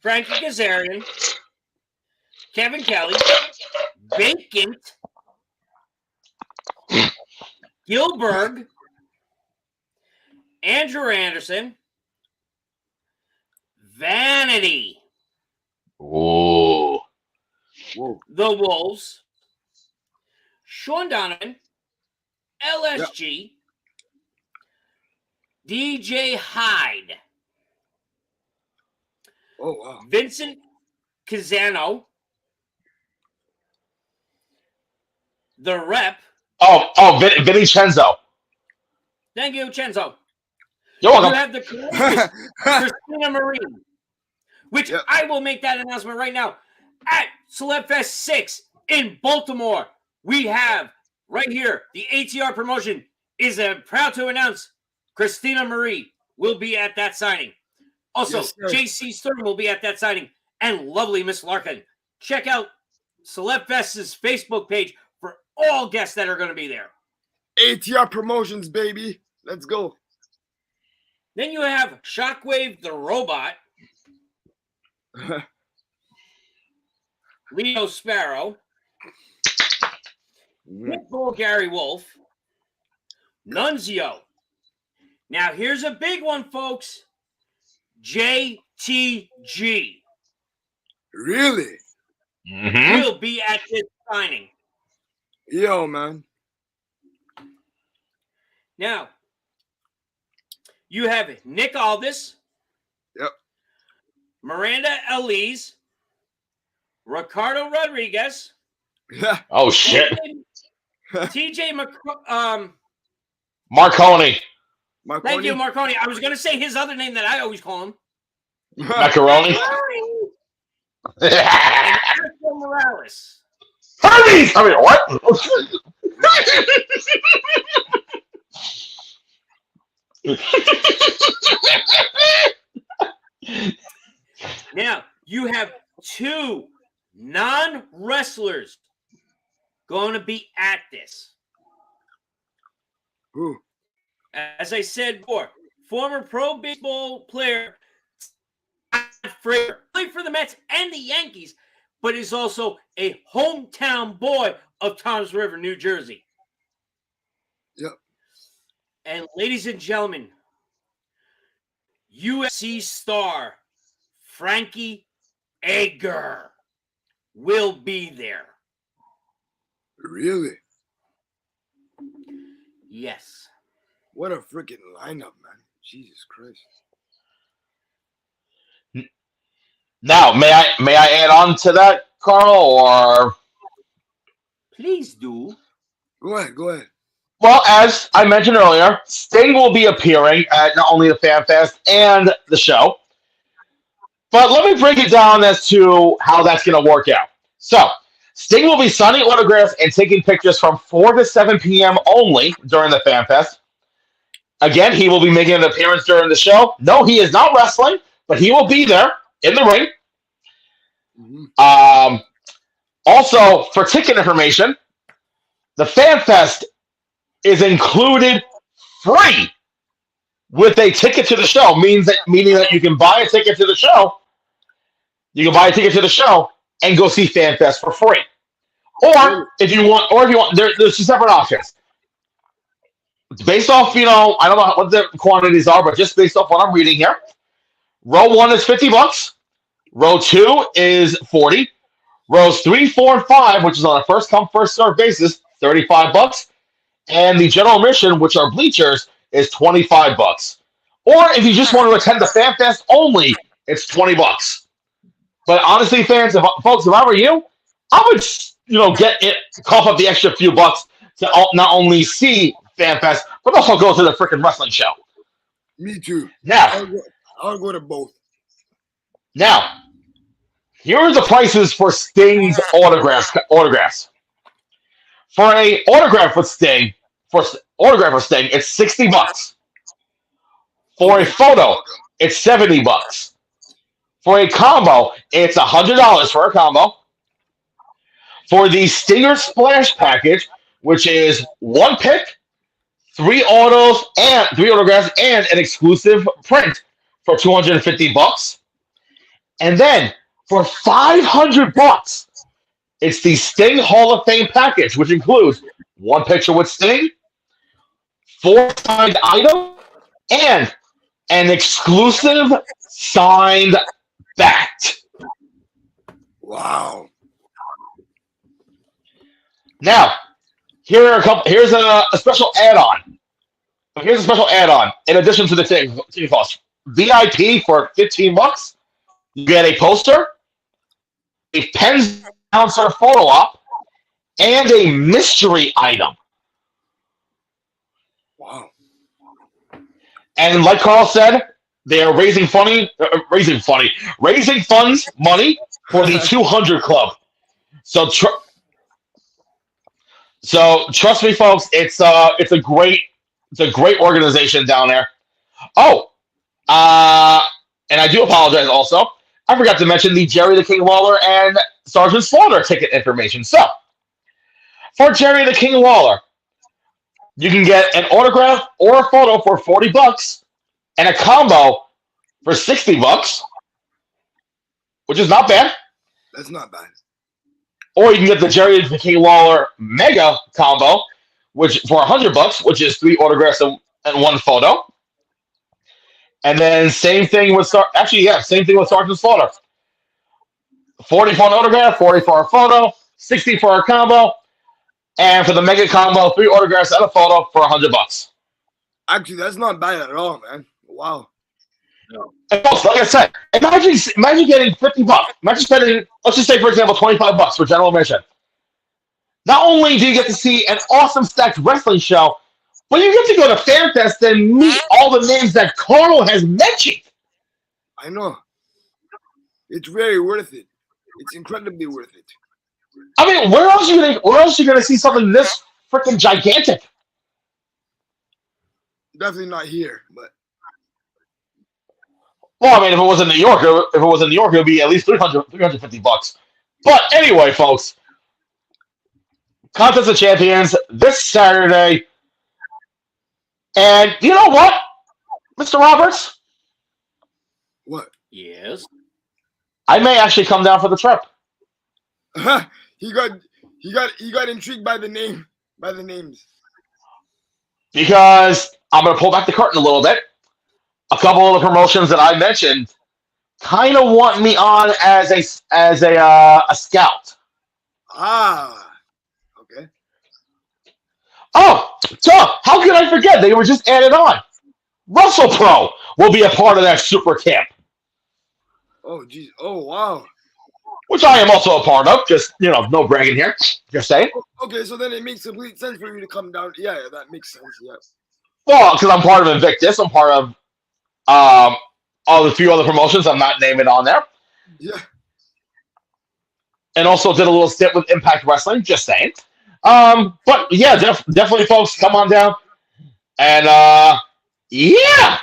A: Frankie Kazarian. Kevin Kelly. Vacant. Gilberg. Andrew Anderson. Vanity.
B: Whoa.
A: The Wolves. Sean Donovan. LSG. DJ Hyde.
C: Oh, wow.
A: Vincent Casano. The Rep.
B: Vincenzo.
A: Thank you, Chenzo.
B: You're welcome.
A: You have the Christina Marie, which I will make that announcement right now. At CelebFest 6 in Baltimore, we have right here, the ATR promotion is proud to announce Christina Marie will be at that signing. Also, JC Stern will be at that signing, and lovely Miss Larkin. Check out CelebFest's Facebook page for all guests that are going to be there.
C: ATR Promotions, baby. Let's go.
A: Then you have Shockwave the Robot. Leo Sparrow. Pitbull Gary Wolf. Nunzio. Now, here's a big one, folks. JTG.
C: Really?
A: Will be at this signing.
C: Yo, man.
A: Now, you have Nick Aldis.
C: Yep.
A: Miranda Elise. Ricardo Rodriguez.
C: Yeah.
B: Oh, shit.
A: TJ
B: Marconi.
A: Thank you, Marconi. I was going to say his other name that I always call him.
B: Macaroni.
A: And Astro Morales.
B: Hermes! I mean, what?
A: Now, you have two non-wrestlers going to be at this.
C: Ooh.
A: As I said before, former pro baseball player Frazier, played for the Mets and the Yankees, but is also a hometown boy of Toms River, New Jersey.
C: Yep.
A: And ladies and gentlemen, UFC star Frankie Edgar will be there.
C: Really?
A: Yes.
C: What a freaking lineup, man. Jesus Christ.
B: Now, may I add on to that, Carl, or
A: Please do.
C: Go ahead.
B: well, as I mentioned earlier, Sting will be appearing at not only the Fan Fest and the show. But let me break it down as to how that's going to work out. So, Sting will be signing autographs and taking pictures from 4 to 7 p.m. only during the Fan Fest. Again, he will be making an appearance during the show. No, he is not wrestling, but he will be there in the ring.
C: Mm-hmm.
B: Also, for ticket information, the Fan Fest is included free with a ticket to the show, meaning that you can buy a ticket to the show. You can buy a ticket to the show and go see Fan Fest for free. Or if you want, there's two separate options. It's based off, I don't know what the quantities are, but just based off what I'm reading here. Row 1 is $50. Row 2 is $40. Rows 3, 4, and 5, which is on a first come first served basis, $35. And the general admission, which are bleachers, is $25. Or if you just want to attend the Fan Fest only, it's $20. But honestly, folks, if I were you, I would, cough up the extra few bucks to not only see Fan Fest, but also go to the freaking wrestling show.
C: Me too.
B: Now,
C: I'll go to both.
B: Now, here are the prices for Sting's autographs. For a autograph with Sting, it's $60. For a photo, it's $70. For a combo, it's $100 for a combo. For the Stinger Splash package, which is 1 pick, 3 autographs, and an exclusive print for $250. And then for $500, it's the Sting Hall of Fame package, which includes 1 picture with Sting, 4 signed items, and an exclusive signed bat.
C: Wow.
B: Now, here's a special add-on. Here's a special add-on in addition to the ticket cost. VIP for $15. You get a poster, a pen bouncer photo op, and a mystery item.
C: Wow.
B: And like Carl said, they are raising funds money for the 200 Club. So trust me, folks, it's a great organization down there. Oh, and I do apologize also. I forgot to mention the Jerry the King Lawler and Sergeant Slaughter ticket information. So, for Jerry the King Lawler, you can get an autograph or a photo for $40 and a combo for $60, which is not bad.
C: That's not bad.
B: Or you can get the Jerry the King Lawler Mega combo, which for $100, which is 3 autographs and 1 photo. And then same thing with Sergeant Slaughter. 40 for an autograph, 40 for a photo, 60 for a combo, and for the Mega combo, 3 autographs and a photo for $100.
C: Actually, that's not bad at all, man. Wow.
B: No. And also, like I said, imagine getting $50. Imagine spending, let's just say, for example, $25 for general admission. Not only do you get to see an awesome stacked wrestling show, but you get to go to Fan Fest and meet all the names that Carl has mentioned.
C: I know. It's very worth it. It's incredibly worth it.
B: I mean, where else are you gonna see something this freaking gigantic?
C: Definitely not here, but.
B: Well, I mean, if it was in New York, it would be at least $350. But anyway, folks, Contest of Champions this Saturday. And you know what, Mr. Roberts?
C: What?
A: Yes.
B: I may actually come down for the trip.
C: He got intrigued by the names.
B: Because I'm gonna pull back the curtain a little bit. A couple of the promotions that I mentioned kind of want me on as a scout.
C: Ah. Okay.
B: Oh, duh! How could I forget? They were just added on. Russell Pro will be a part of that super camp.
C: Oh, geez. Oh, wow.
B: Which I am also a part of. Just, no bragging here. Just saying.
C: Okay, so then it makes complete sense for you to come down. Yeah, that makes sense. Yeah.
B: Well, because I'm part of Invictus. I'm part of a few other promotions. I'm not naming on there.
C: Yeah.
B: And also did a little stint with Impact Wrestling. Just saying. But yeah, definitely, folks, come on down. And yeah.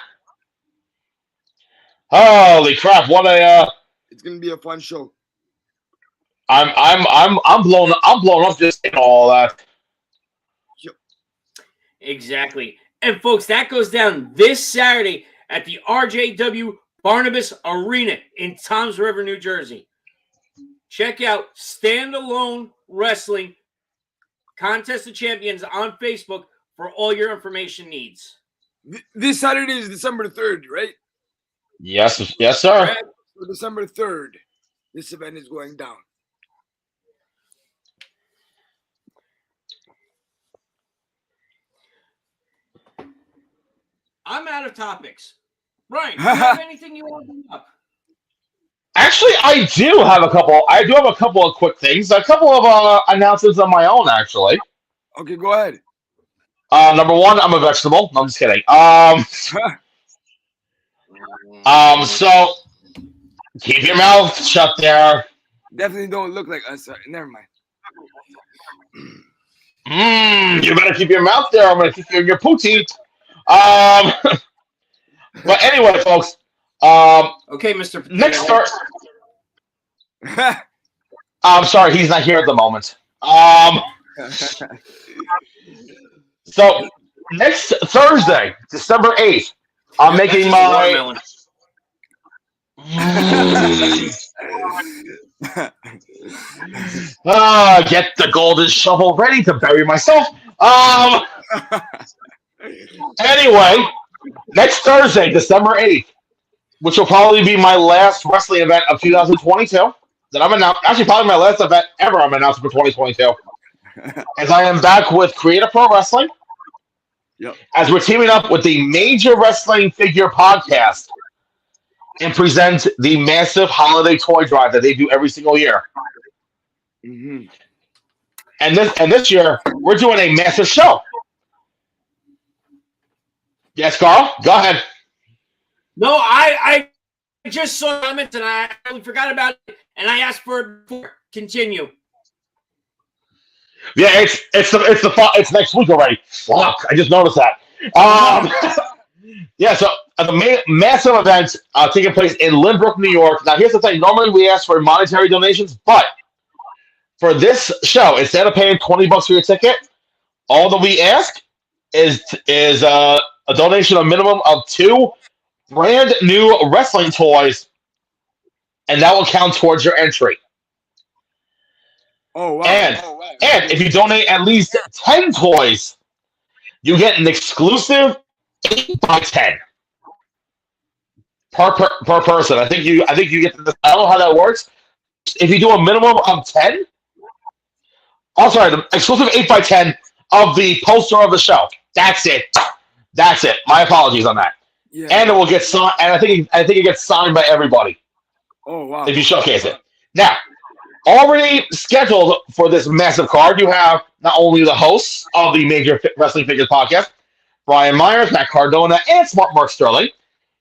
B: Holy crap! What a
C: It's gonna be a fun show.
B: I'm blown up just saying all that.
C: Yep.
A: Exactly. And folks, that goes down this Saturday at the RJW Barnabas Arena in Toms River, New Jersey. Check out Standalone Wrestling Contest of Champions on Facebook for all your information needs.
C: This Saturday is December 3rd, right?
B: Yes, sir.
C: Right? So December 3rd, this event is going down.
A: I'm out of topics. Brian, do you have anything you want to bring up?
B: Actually, I do have a couple. I do have a couple of quick things. A couple of announcements on my own, actually.
C: Okay, go ahead.
B: Number one, I'm a vegetable. No, I'm just kidding. So keep your mouth shut there.
C: Definitely don't look like us. Never mind.
B: You better keep your mouth there. I'm gonna kick you in your poutine. But anyway, folks.
A: Okay, Mr.
B: Next start. I'm sorry, he's not here at the moment. So next Thursday, December 8th, I'm making my. Get the golden shovel ready to bury myself. Anyway, next Thursday, December 8th, which will probably be my last wrestling event of 2022 that I'm announcing. Actually, probably my last event ever I'm announcing for 2022. As I am back with Creative Pro Wrestling.
C: Yep.
B: As we're teaming up with the Major Wrestling Figure Podcast and present the massive holiday toy drive that they do every single year.
C: Mm-hmm.
B: And this year, we're doing a massive show. Yes, Carl? Go ahead.
A: No, I just saw comments and I totally forgot about it, and I asked for it before. Continue.
B: Yeah, it's next week already. Fuck, I just noticed that. Yeah, so the massive event taking place in Lynbrook, New York. Now, here's the thing. Normally, we ask for monetary donations, but for this show, instead of paying $20 for your ticket, all that we ask is a donation, a minimum of 2 brand new wrestling toys, and that will count towards your entry.
C: Oh, wow.
B: And if you donate at least 10 toys, you get an exclusive 8x10 per person. I think you get this. I don't know how that works. If you do a minimum of 10, the exclusive 8x10 of the poster of the show. That's it. My apologies on that.
C: Yeah.
B: And it will get signed. And I think it gets signed by everybody.
C: Oh, wow.
B: If you showcase it. Now, already scheduled for this massive card, you have not only the hosts of the Major Wrestling Figures Podcast, Brian Myers, Matt Cardona, and Smart Mark Sterling.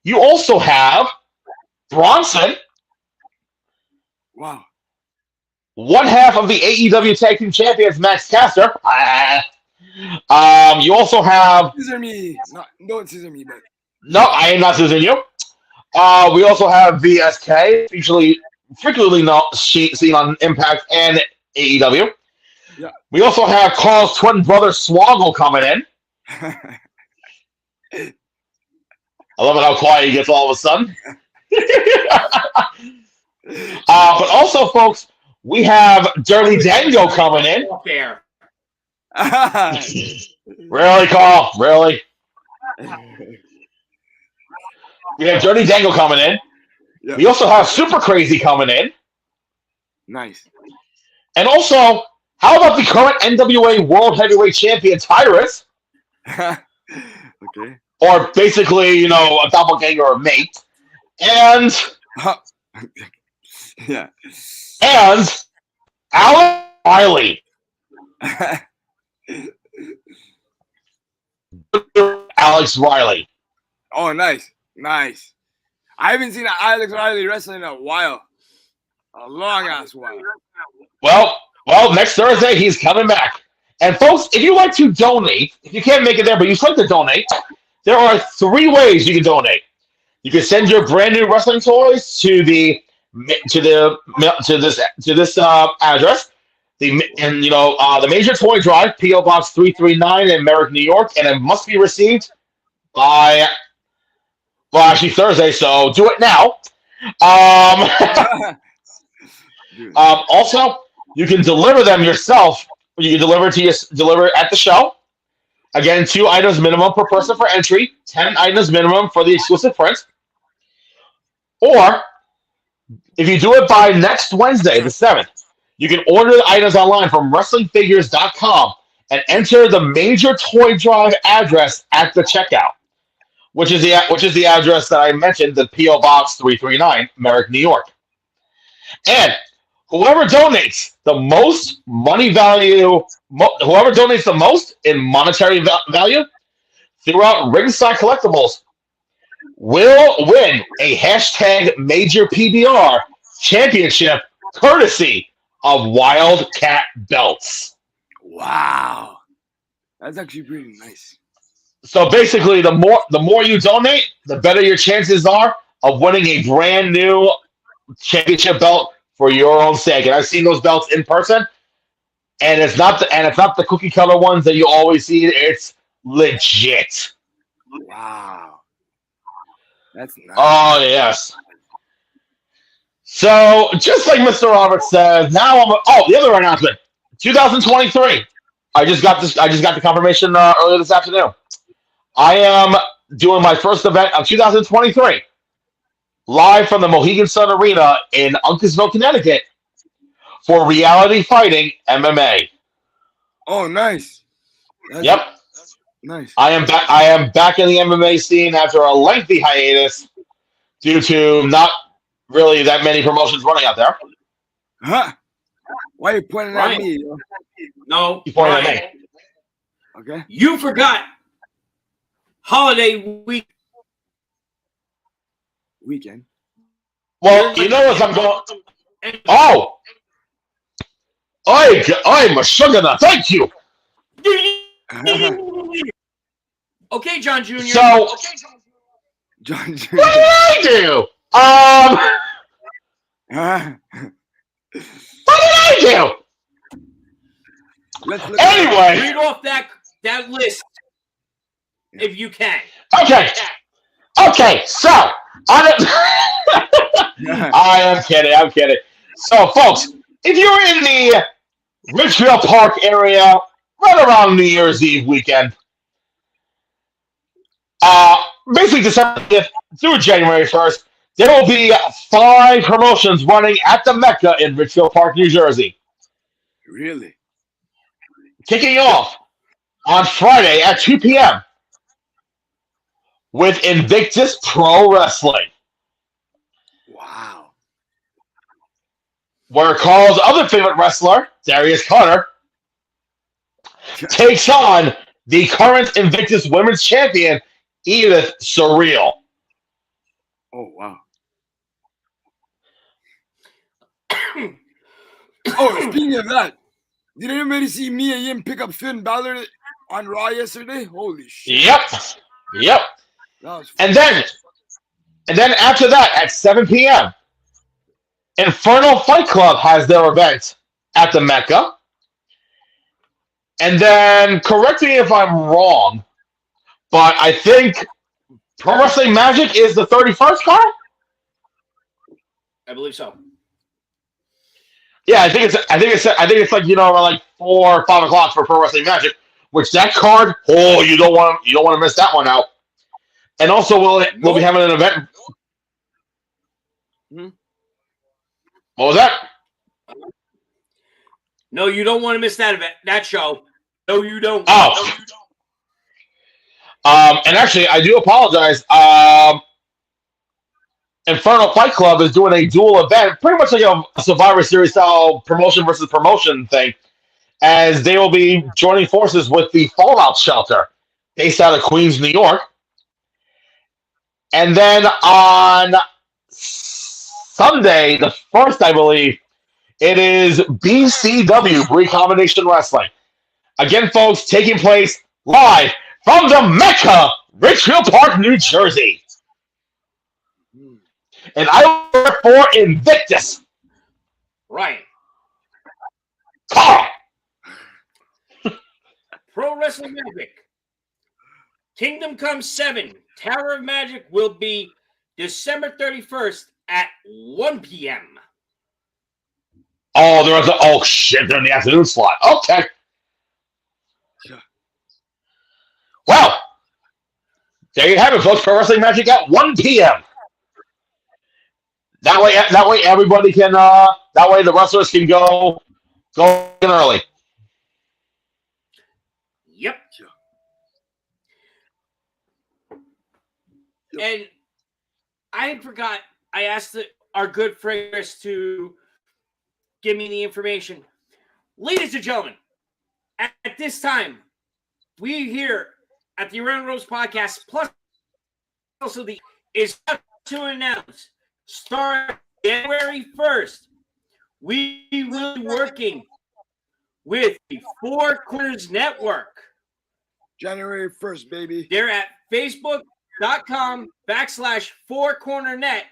B: You also have Bronson.
C: Wow.
B: One half of the AEW Tag Team Champions, Max Caster. You also have...
C: Scissor me. No, don't scissor me, but...
B: No, I am not scissoring you. We also have VSK, frequently seen on Impact and AEW.
C: Yeah.
B: We also have Carl's twin brother Swoggle coming in. I love it how quiet he gets all of a sudden. But also, folks, we have Dirty Dango coming in.
A: There.
B: Really, Carl? Really? We have Dirty Dango coming in.
C: Yeah.
B: We also have Super Crazy coming in.
C: Nice.
B: And also, how about the current NWA World Heavyweight Champion, Tyrus?
C: Okay.
B: Or basically, a doppelganger or a mate. And
C: Yeah.
B: And Alex Riley. Alex Riley.
C: Oh, nice. Nice. I haven't seen Alex Riley wrestling in a while. A long ass while.
B: Well, next Thursday he's coming back. And folks, if you like to donate, if you can't make it there, but you'd like to donate, there are 3 ways you can donate. You can send your brand new wrestling toys to this address. The Major Toy Drive, P.O. Box 339 in Merrick, New York, and it must be received by actually Thursday, so do it now. Also, you can deliver them yourself. You can deliver at the show. Again, 2 items minimum per person for entry, 10 items minimum for the exclusive print. Or, if you do it by next Wednesday, the 7th, you can order the items online from WrestlingFigures.com and enter the Major Toy Drive address at the checkout, which is the address that I mentioned, the P.O. Box 339, Merrick, New York. And whoever donates the most money value, whoever donates the most in monetary value throughout Ringside Collectibles will win a #Major PBR championship courtesy of Wildcat belts.
C: Wow. That's actually pretty nice.
B: So basically, the more you donate, the better your chances are of winning a brand new championship belt for your own sake. And I've seen those belts in person, and it's not the cookie cutter ones that you always see. It's legit.
C: Wow. That's nice.
B: Oh yes. So just like Mr. Roberts says, now the other announcement, 2023. I just got the confirmation earlier this afternoon. I am doing my first event of 2023 live from the Mohegan Sun Arena in Uncasville, Connecticut for Reality Fighting MMA.
C: Oh, nice.
B: Yep.
C: Nice.
B: I am back in the MMA scene after a lengthy hiatus due to not really that many promotions running out there.
C: Huh? Why are you pointing at me? Yo?
A: No,
B: You pointed at me.
C: Okay.
A: You forgot holiday
C: weekend.
B: Well, you know as I'm going. Oh, I'm a sugar nut. Thank you.
A: Okay, John Jr.
B: So,
C: John Jr.
B: What did I do? What did I do? Anyway,
A: read off that list if you can.
B: Okay. So I am kidding. I'm kidding. So, folks, if you're in the Richfield Park area, right around New Year's Eve weekend, basically December 5th through January 1st, there will be 5 promotions running at the Mecca in Richfield Park, New Jersey.
C: Really?
B: Kicking off on Friday at 2 p.m. with Invictus Pro Wrestling.
C: Wow.
B: Where Carl's other favorite wrestler, Darius Carter, takes on the current Invictus Women's Champion, Edith Surreal.
C: Oh, wow. Oh, speaking of that, did anybody see Mia Yim pick up Finn Balor on Raw yesterday? Holy shit.
B: Yep. And then after that, at 7 p.m., Infernal Fight Club has their event at the Mecca. And then, correct me if I'm wrong, but I think Pro Wrestling Magic is the 31st card?
A: I believe so.
B: Yeah, I think it's like, around like 4 or 5 o'clock for Pro Wrestling Magic, which that card, you don't want to miss that one out. And also we'll be having an event. What was that?
A: No, you don't want to miss that event, that show. No, you don't.
B: Oh. And actually, I do apologize. Inferno Fight Club is doing a dual event, pretty much like a Survivor Series style promotion versus promotion thing, as they will be joining forces with the Fallout Shelter, based out of Queens, New York. And then on Sunday, the 1st, I believe, it is BCW, Recombination Wrestling. Again, folks, taking place live from the Mecca, Richfield Park, New Jersey. And I work for Invictus.
A: Right.
B: Carl.
A: Pro Wrestling Magic. Kingdom Come 7, Tower of Magic will be December 31st at 1 p.m.
B: Oh, oh shit, they're in the afternoon slot. Okay. Well, there you have it, folks. Pro Wrestling Magic at 1 p.m. That way, everybody can. That way, the wrestlers can go in early.
A: Yep. And I forgot. I asked our good friend Chris to give me the information. Ladies and gentlemen, at this time, we here at the Around the Ropes podcast, plus also is to announce, starting January 1st, we will be working with the Four Corners Network.
C: January 1st, baby.
A: They're at Facebook.com/4cornernet.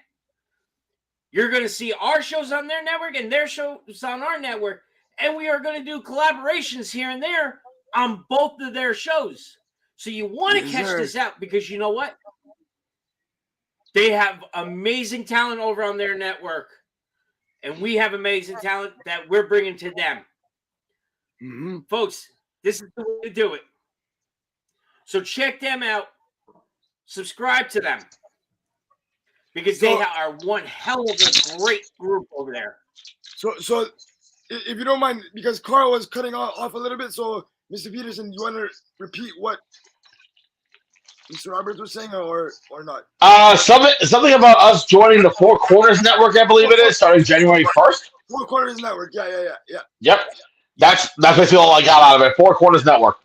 A: You're going to see our shows on their network and their shows on our network. And we are going to do collaborations here and there on both of their shows. So you want to catch this out because you know what? They have amazing talent over on their network. And we have amazing talent that we're bringing to them.
C: Mm-hmm.
A: Folks, this is the way to do it. So check them out. Subscribe to them. Because they are one hell of a great group over there.
C: So if you don't mind, because Carl was cutting off a little bit, so Mr. Peterson, you want to repeat what Mr. Roberts was saying, or not?
B: Something about us joining the Four Corners Network, I believe it is, starting January 1st.
C: Four Corners Network, yeah.
B: Yep, that's basically all I got out of it. Four Corners Network.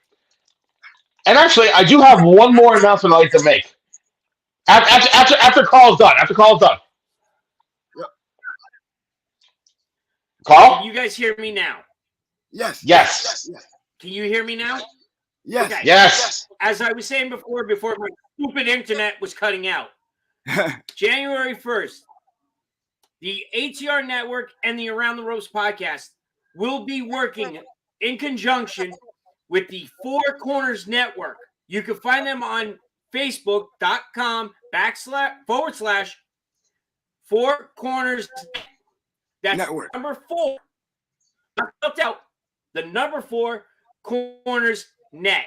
B: And actually, I do have one more announcement I'd like to make. After Carl's done. Yep. Carl?
A: Can you guys hear me now?
C: Yes.
A: Can you hear me now?
C: Yes.
A: Okay.
B: Yes.
A: As I was saying before my stupid internet was cutting out. January 1st, the ATR Network and the Around the Ropes podcast will be working in conjunction with the Four Corners Network. You can find them on Facebook.com//Four Corners. That's
C: Network.
A: Number 4. Out the number 4 Corners Net.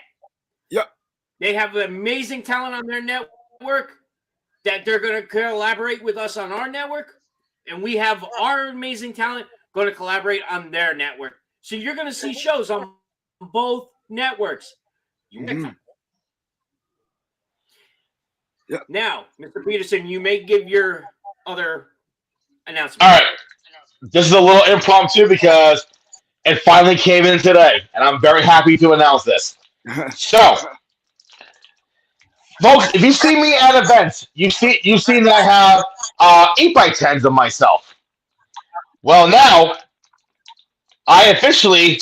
C: Yep.
A: They have amazing talent on their network that they're going to collaborate with us on our network, and we have our amazing talent going to collaborate on their network. So you're going to see shows on both networks.
C: Mm-hmm. Yep.
A: Now, Mr. Peterson, you may give your other announcement.
B: All right. This is a little impromptu because it finally came in today, and I'm very happy to announce this. So, folks, if you see me at events, you've seen that I have 8x10s of myself. Well, now I officially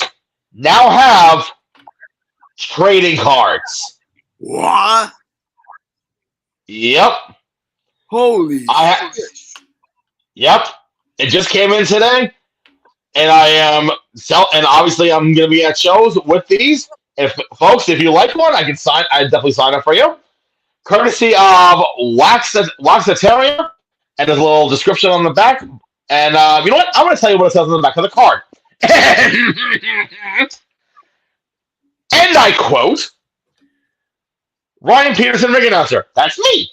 B: now have trading cards.
C: What?
B: Yep.
C: Holy shit.
B: Yep. It just came in today, and and obviously I'm going to be at shows with these. If you like one, I'd definitely sign up for you. Courtesy of Waxatarian, and there's a little description on the back. And you know what? I'm going to tell you what it says on the back of the card. And I quote, Ryan Peterson, ring announcer. That's me.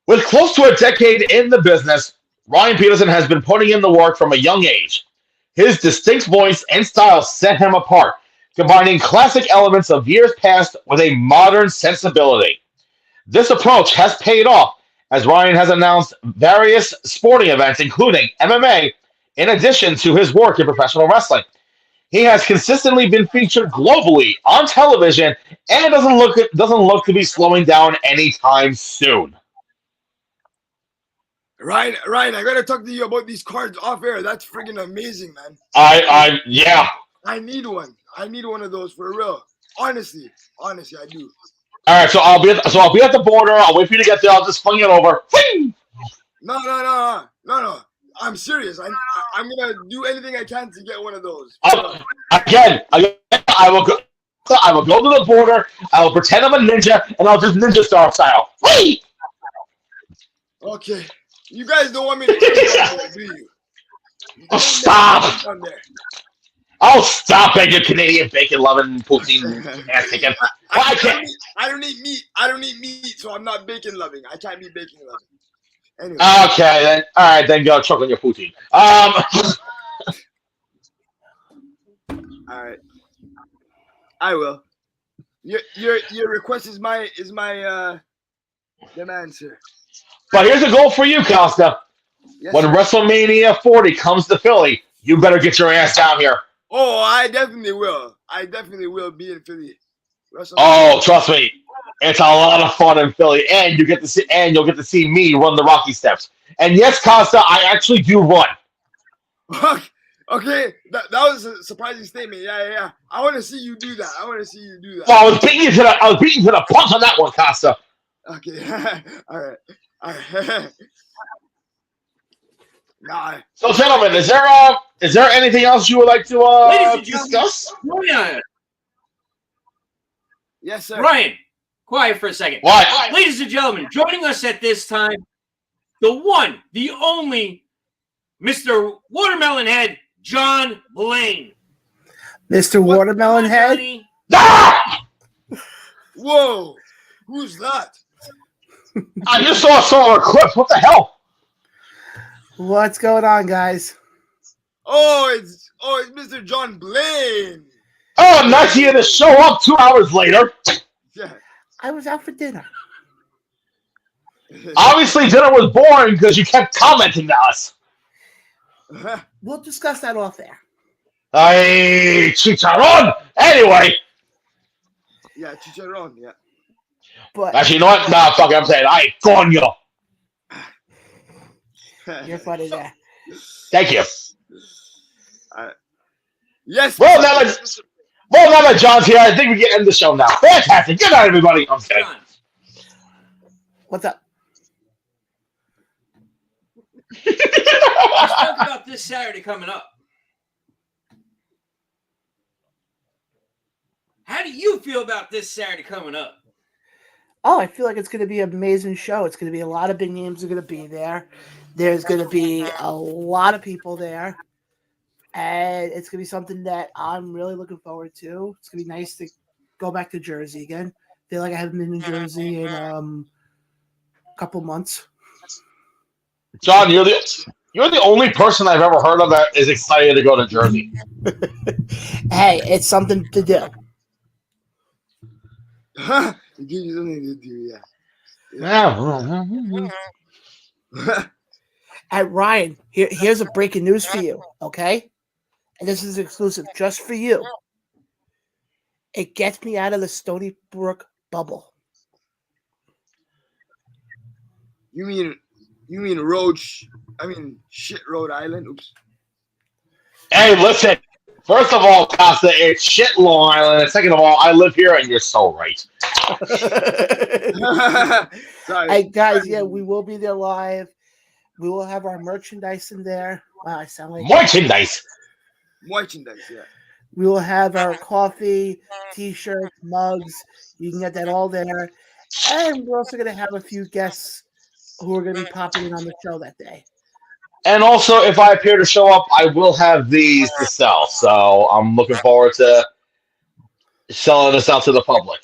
B: With close to a decade in the business, Ryan Peterson has been putting in the work from a young age. His distinct voice and style set him apart, combining classic elements of years past with a modern sensibility. This approach has paid off, as Ryan has announced various sporting events, including MMA, in addition to his work in professional wrestling. He has consistently been featured globally on television and doesn't look to be slowing down anytime soon.
C: Ryan, I gotta talk to you about these cards off air. That's freaking amazing, man.
B: Yeah.
C: I need one. I need one of those for real. Honestly, I do.
B: All right, so I'll be at the border. I'll wait for you to get there. I'll just fling it over. Whee!
C: No. I'm serious. I'm gonna do anything I can to get one of those.
B: Again, I will go. I will go to the border. I will pretend I'm a ninja, and I'll just ninja star style. Whee!
C: Okay. You guys don't want me to get there, do you?
B: Oh, stop! Oh, stop it, you Canadian bacon loving poutine ass chicken.
C: I don't eat meat. I don't eat meat, so I'm not bacon loving. I can't be bacon loving. Anyway.
B: Okay, then. All right, then go choke on your poutine.
C: All right. I will. Your request is my demand, sir.
B: But here's a goal for you, Costa.
C: Yes,
B: when
C: sir.
B: WrestleMania 40 comes to Philly, you better get your ass down here.
C: Oh, I definitely will. I definitely will be in Philly.
B: Oh, trust me, it's a lot of fun in Philly, and you'll get to see me run the Rocky Steps. And yes, Costa, I actually do run.
C: Okay, that was a surprising statement. Yeah. I want to see you do that.
B: Well, I was beating you to the punch on that one, Costa.
C: Okay, all right. Nah.
B: So, gentlemen, is there anything else you would like to discuss?
C: Yes, sir.
A: Ryan, quiet for a second.
B: What?
A: Ladies and gentlemen, joining us at this time, the one, the only, Mr. Watermelon Head, John Blaine.
D: Mr. Watermelon Head?
B: Ah!
C: Whoa, who's that?
B: I just saw some clips. What the hell?
D: What's going on, guys?
C: Oh, it's Mr. John Blaine.
B: Oh, nice of you to show up 2 hours later.
C: Yeah.
D: I was out for dinner.
B: Obviously, dinner was boring because you kept commenting to us.
D: We'll discuss that off air.
B: Hey, chicharron! Anyway.
C: Yeah, chicharron, yeah.
D: But
B: actually, you know what? Nah, fuck it, I'm saying, ay, coño.
D: You're funny there.
B: Thank you.
C: Yes.
B: Well, now that John's here, I think we can end the show now. Fantastic. Good night, everybody. I'm kidding.
D: What's up?
A: Let's talk about this Saturday coming up. How do you feel about this Saturday coming up?
D: Oh, I feel like it's going to be an amazing show. It's going to be a lot of big names are going to be there. There's going to be a lot of people there. And it's going to be something that I'm really looking forward to. It's going to be nice to go back to Jersey again. I feel like I haven't been in Jersey in a couple months.
B: John, you're the only person I've ever heard of that is excited to go to Jersey.
D: Hey, it's something to do.
C: It gives you something to do, yeah.
D: And Ryan, here's a breaking news for you, okay? And this is exclusive just for you. It gets me out of the Stony Brook bubble.
C: You mean Rhode Island? Oops.
B: Hey, listen. First of all, Costa, it's shit Long Island. And second of all, I live here, and you're so right.
C: Sorry.
D: Hey, guys, yeah, we will be there live. We will have our merchandise in there. Wow, I sound like
B: merchandise.
C: Merchandise, yeah.
D: We will have our coffee, t-shirts, mugs. You can get that all there. And we're also going to have a few guests who are going to be popping in on the show that day.
B: And also, if I appear to show up, I will have these to sell. So I'm looking forward to selling this out to the public.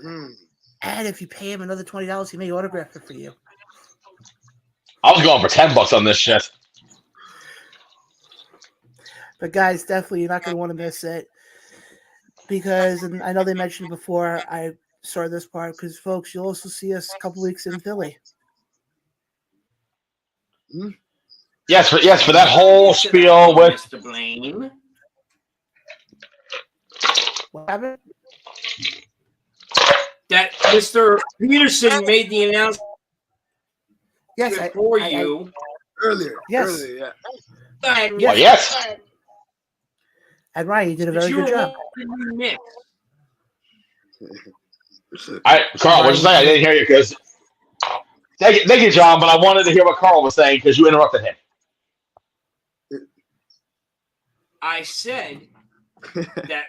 D: And if you pay him another $20, he may autograph it for you.
B: I was going for $10 on this shit.
D: But guys, definitely you're not going to want to miss it. Because, and I know they mentioned before, I saw this part, because folks, you'll also see us a couple weeks in Philly.
B: Yes, for that whole spiel with
A: Mr. Blaine.
D: What happened?
A: That Mr. Peterson made the announcement
D: Yes,
A: for you.
C: Earlier.
D: Yes.
C: Earlier,
A: And
B: well, yes.
D: And Ryan, you did a very good job.
B: Carl, what'd you say? I didn't hear you because thank you, John. But I wanted to hear what Carl was saying because you interrupted him.
A: I said that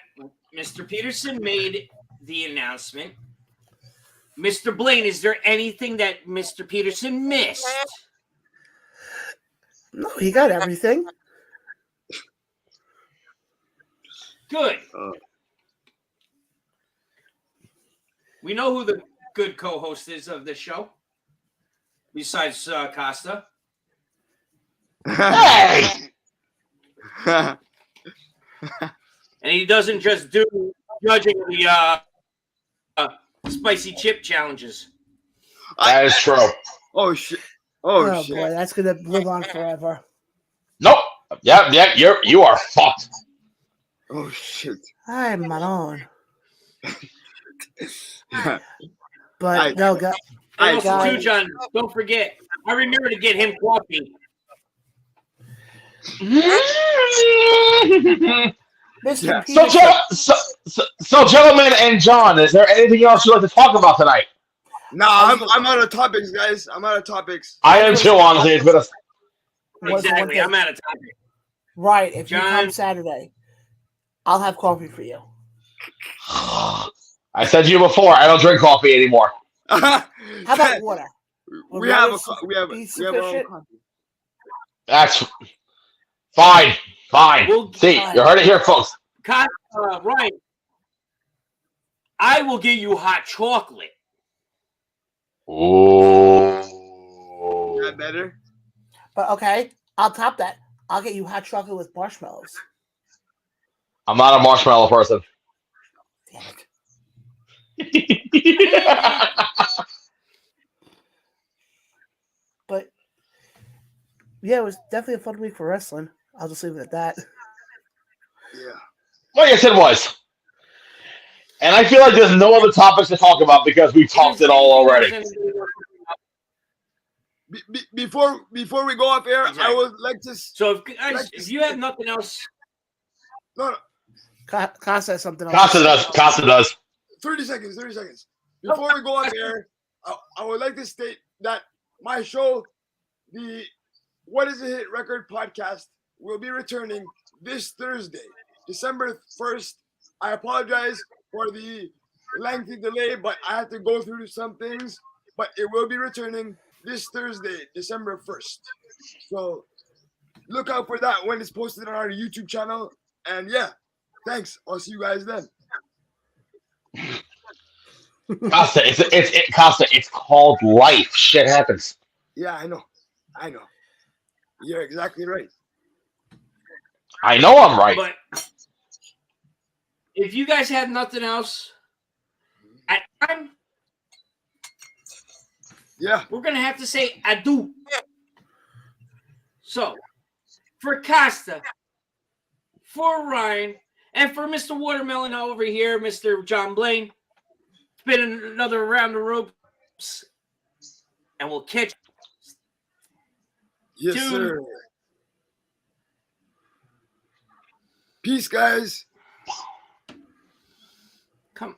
A: Mr. Peterson made the announcement. Mr. Blaine, is there anything that Mr. Peterson missed?
D: No, he got everything.
A: Good. We know who the good co-host is of this show, besides Costa.
B: Hey!
A: And he doesn't just do judging the spicy chip challenges.
B: That is true.
C: Oh shit!
D: Oh
C: shit!
D: boy, that's gonna live on forever.
B: Nope. Yep. You are fucked.
C: Oh shit!
D: I'm my own. But no,
A: And also, too, John, don't forget. I remember to get him coffee.
D: Mr.
B: So,
D: Peterson.
B: so, gentlemen and John, is there anything else you'd like to talk about tonight?
C: No, I'm out of topics, guys. I'm out of topics.
B: I am too, honestly. It's been a...
A: Exactly. I'm out of topic.
D: Right. If
A: John,
D: you come Saturday, I'll have coffee for you.
B: I said to you before, I don't drink coffee anymore.
D: How about water?
C: We have our
D: sufficient?
C: coffee.
B: That's fine. See, you heard it here, folks.
A: Ryan, I will give you hot chocolate.
B: Ooh.
C: Is that better?
D: But okay, I'll top that. I'll get you hot chocolate with marshmallows.
B: I'm not a marshmallow person.
D: Damn it. But yeah, it was definitely a fun week for wrestling. I'll just leave it at that.
C: Yeah.
B: Well, yes, it was. And I feel like there's no other topics to talk about because we talked it all already.
C: Before we go off air,
A: Exactly.
C: I would like to.
A: So if you have nothing else,
C: No.
D: Costa has something else.
B: Costa does.
C: 30 seconds. Before we go off air, I would like to state that my show, the What Is a Hit Record podcast, will be returning this Thursday, December 1st. I apologize for the lengthy delay, but I had to go through some things. But it will be returning this Thursday, December 1st. So look out for that when it's posted on our YouTube channel. And yeah, thanks. I'll see you guys then.
B: Costa, Costa, it's called life. Shit happens.
C: Yeah, I know. You're exactly right.
B: I know I'm right.
A: but if you guys have nothing else, at time,
C: Yeah.
A: we're gonna have to say adieu. So, for Costa, for Ryan, and for Mr. Watermelon over here, Mr. John Blaine, it's been another round of ropes, and we'll catch
C: Yes,
A: Dude.
C: sir. Peace, guys.
A: Come.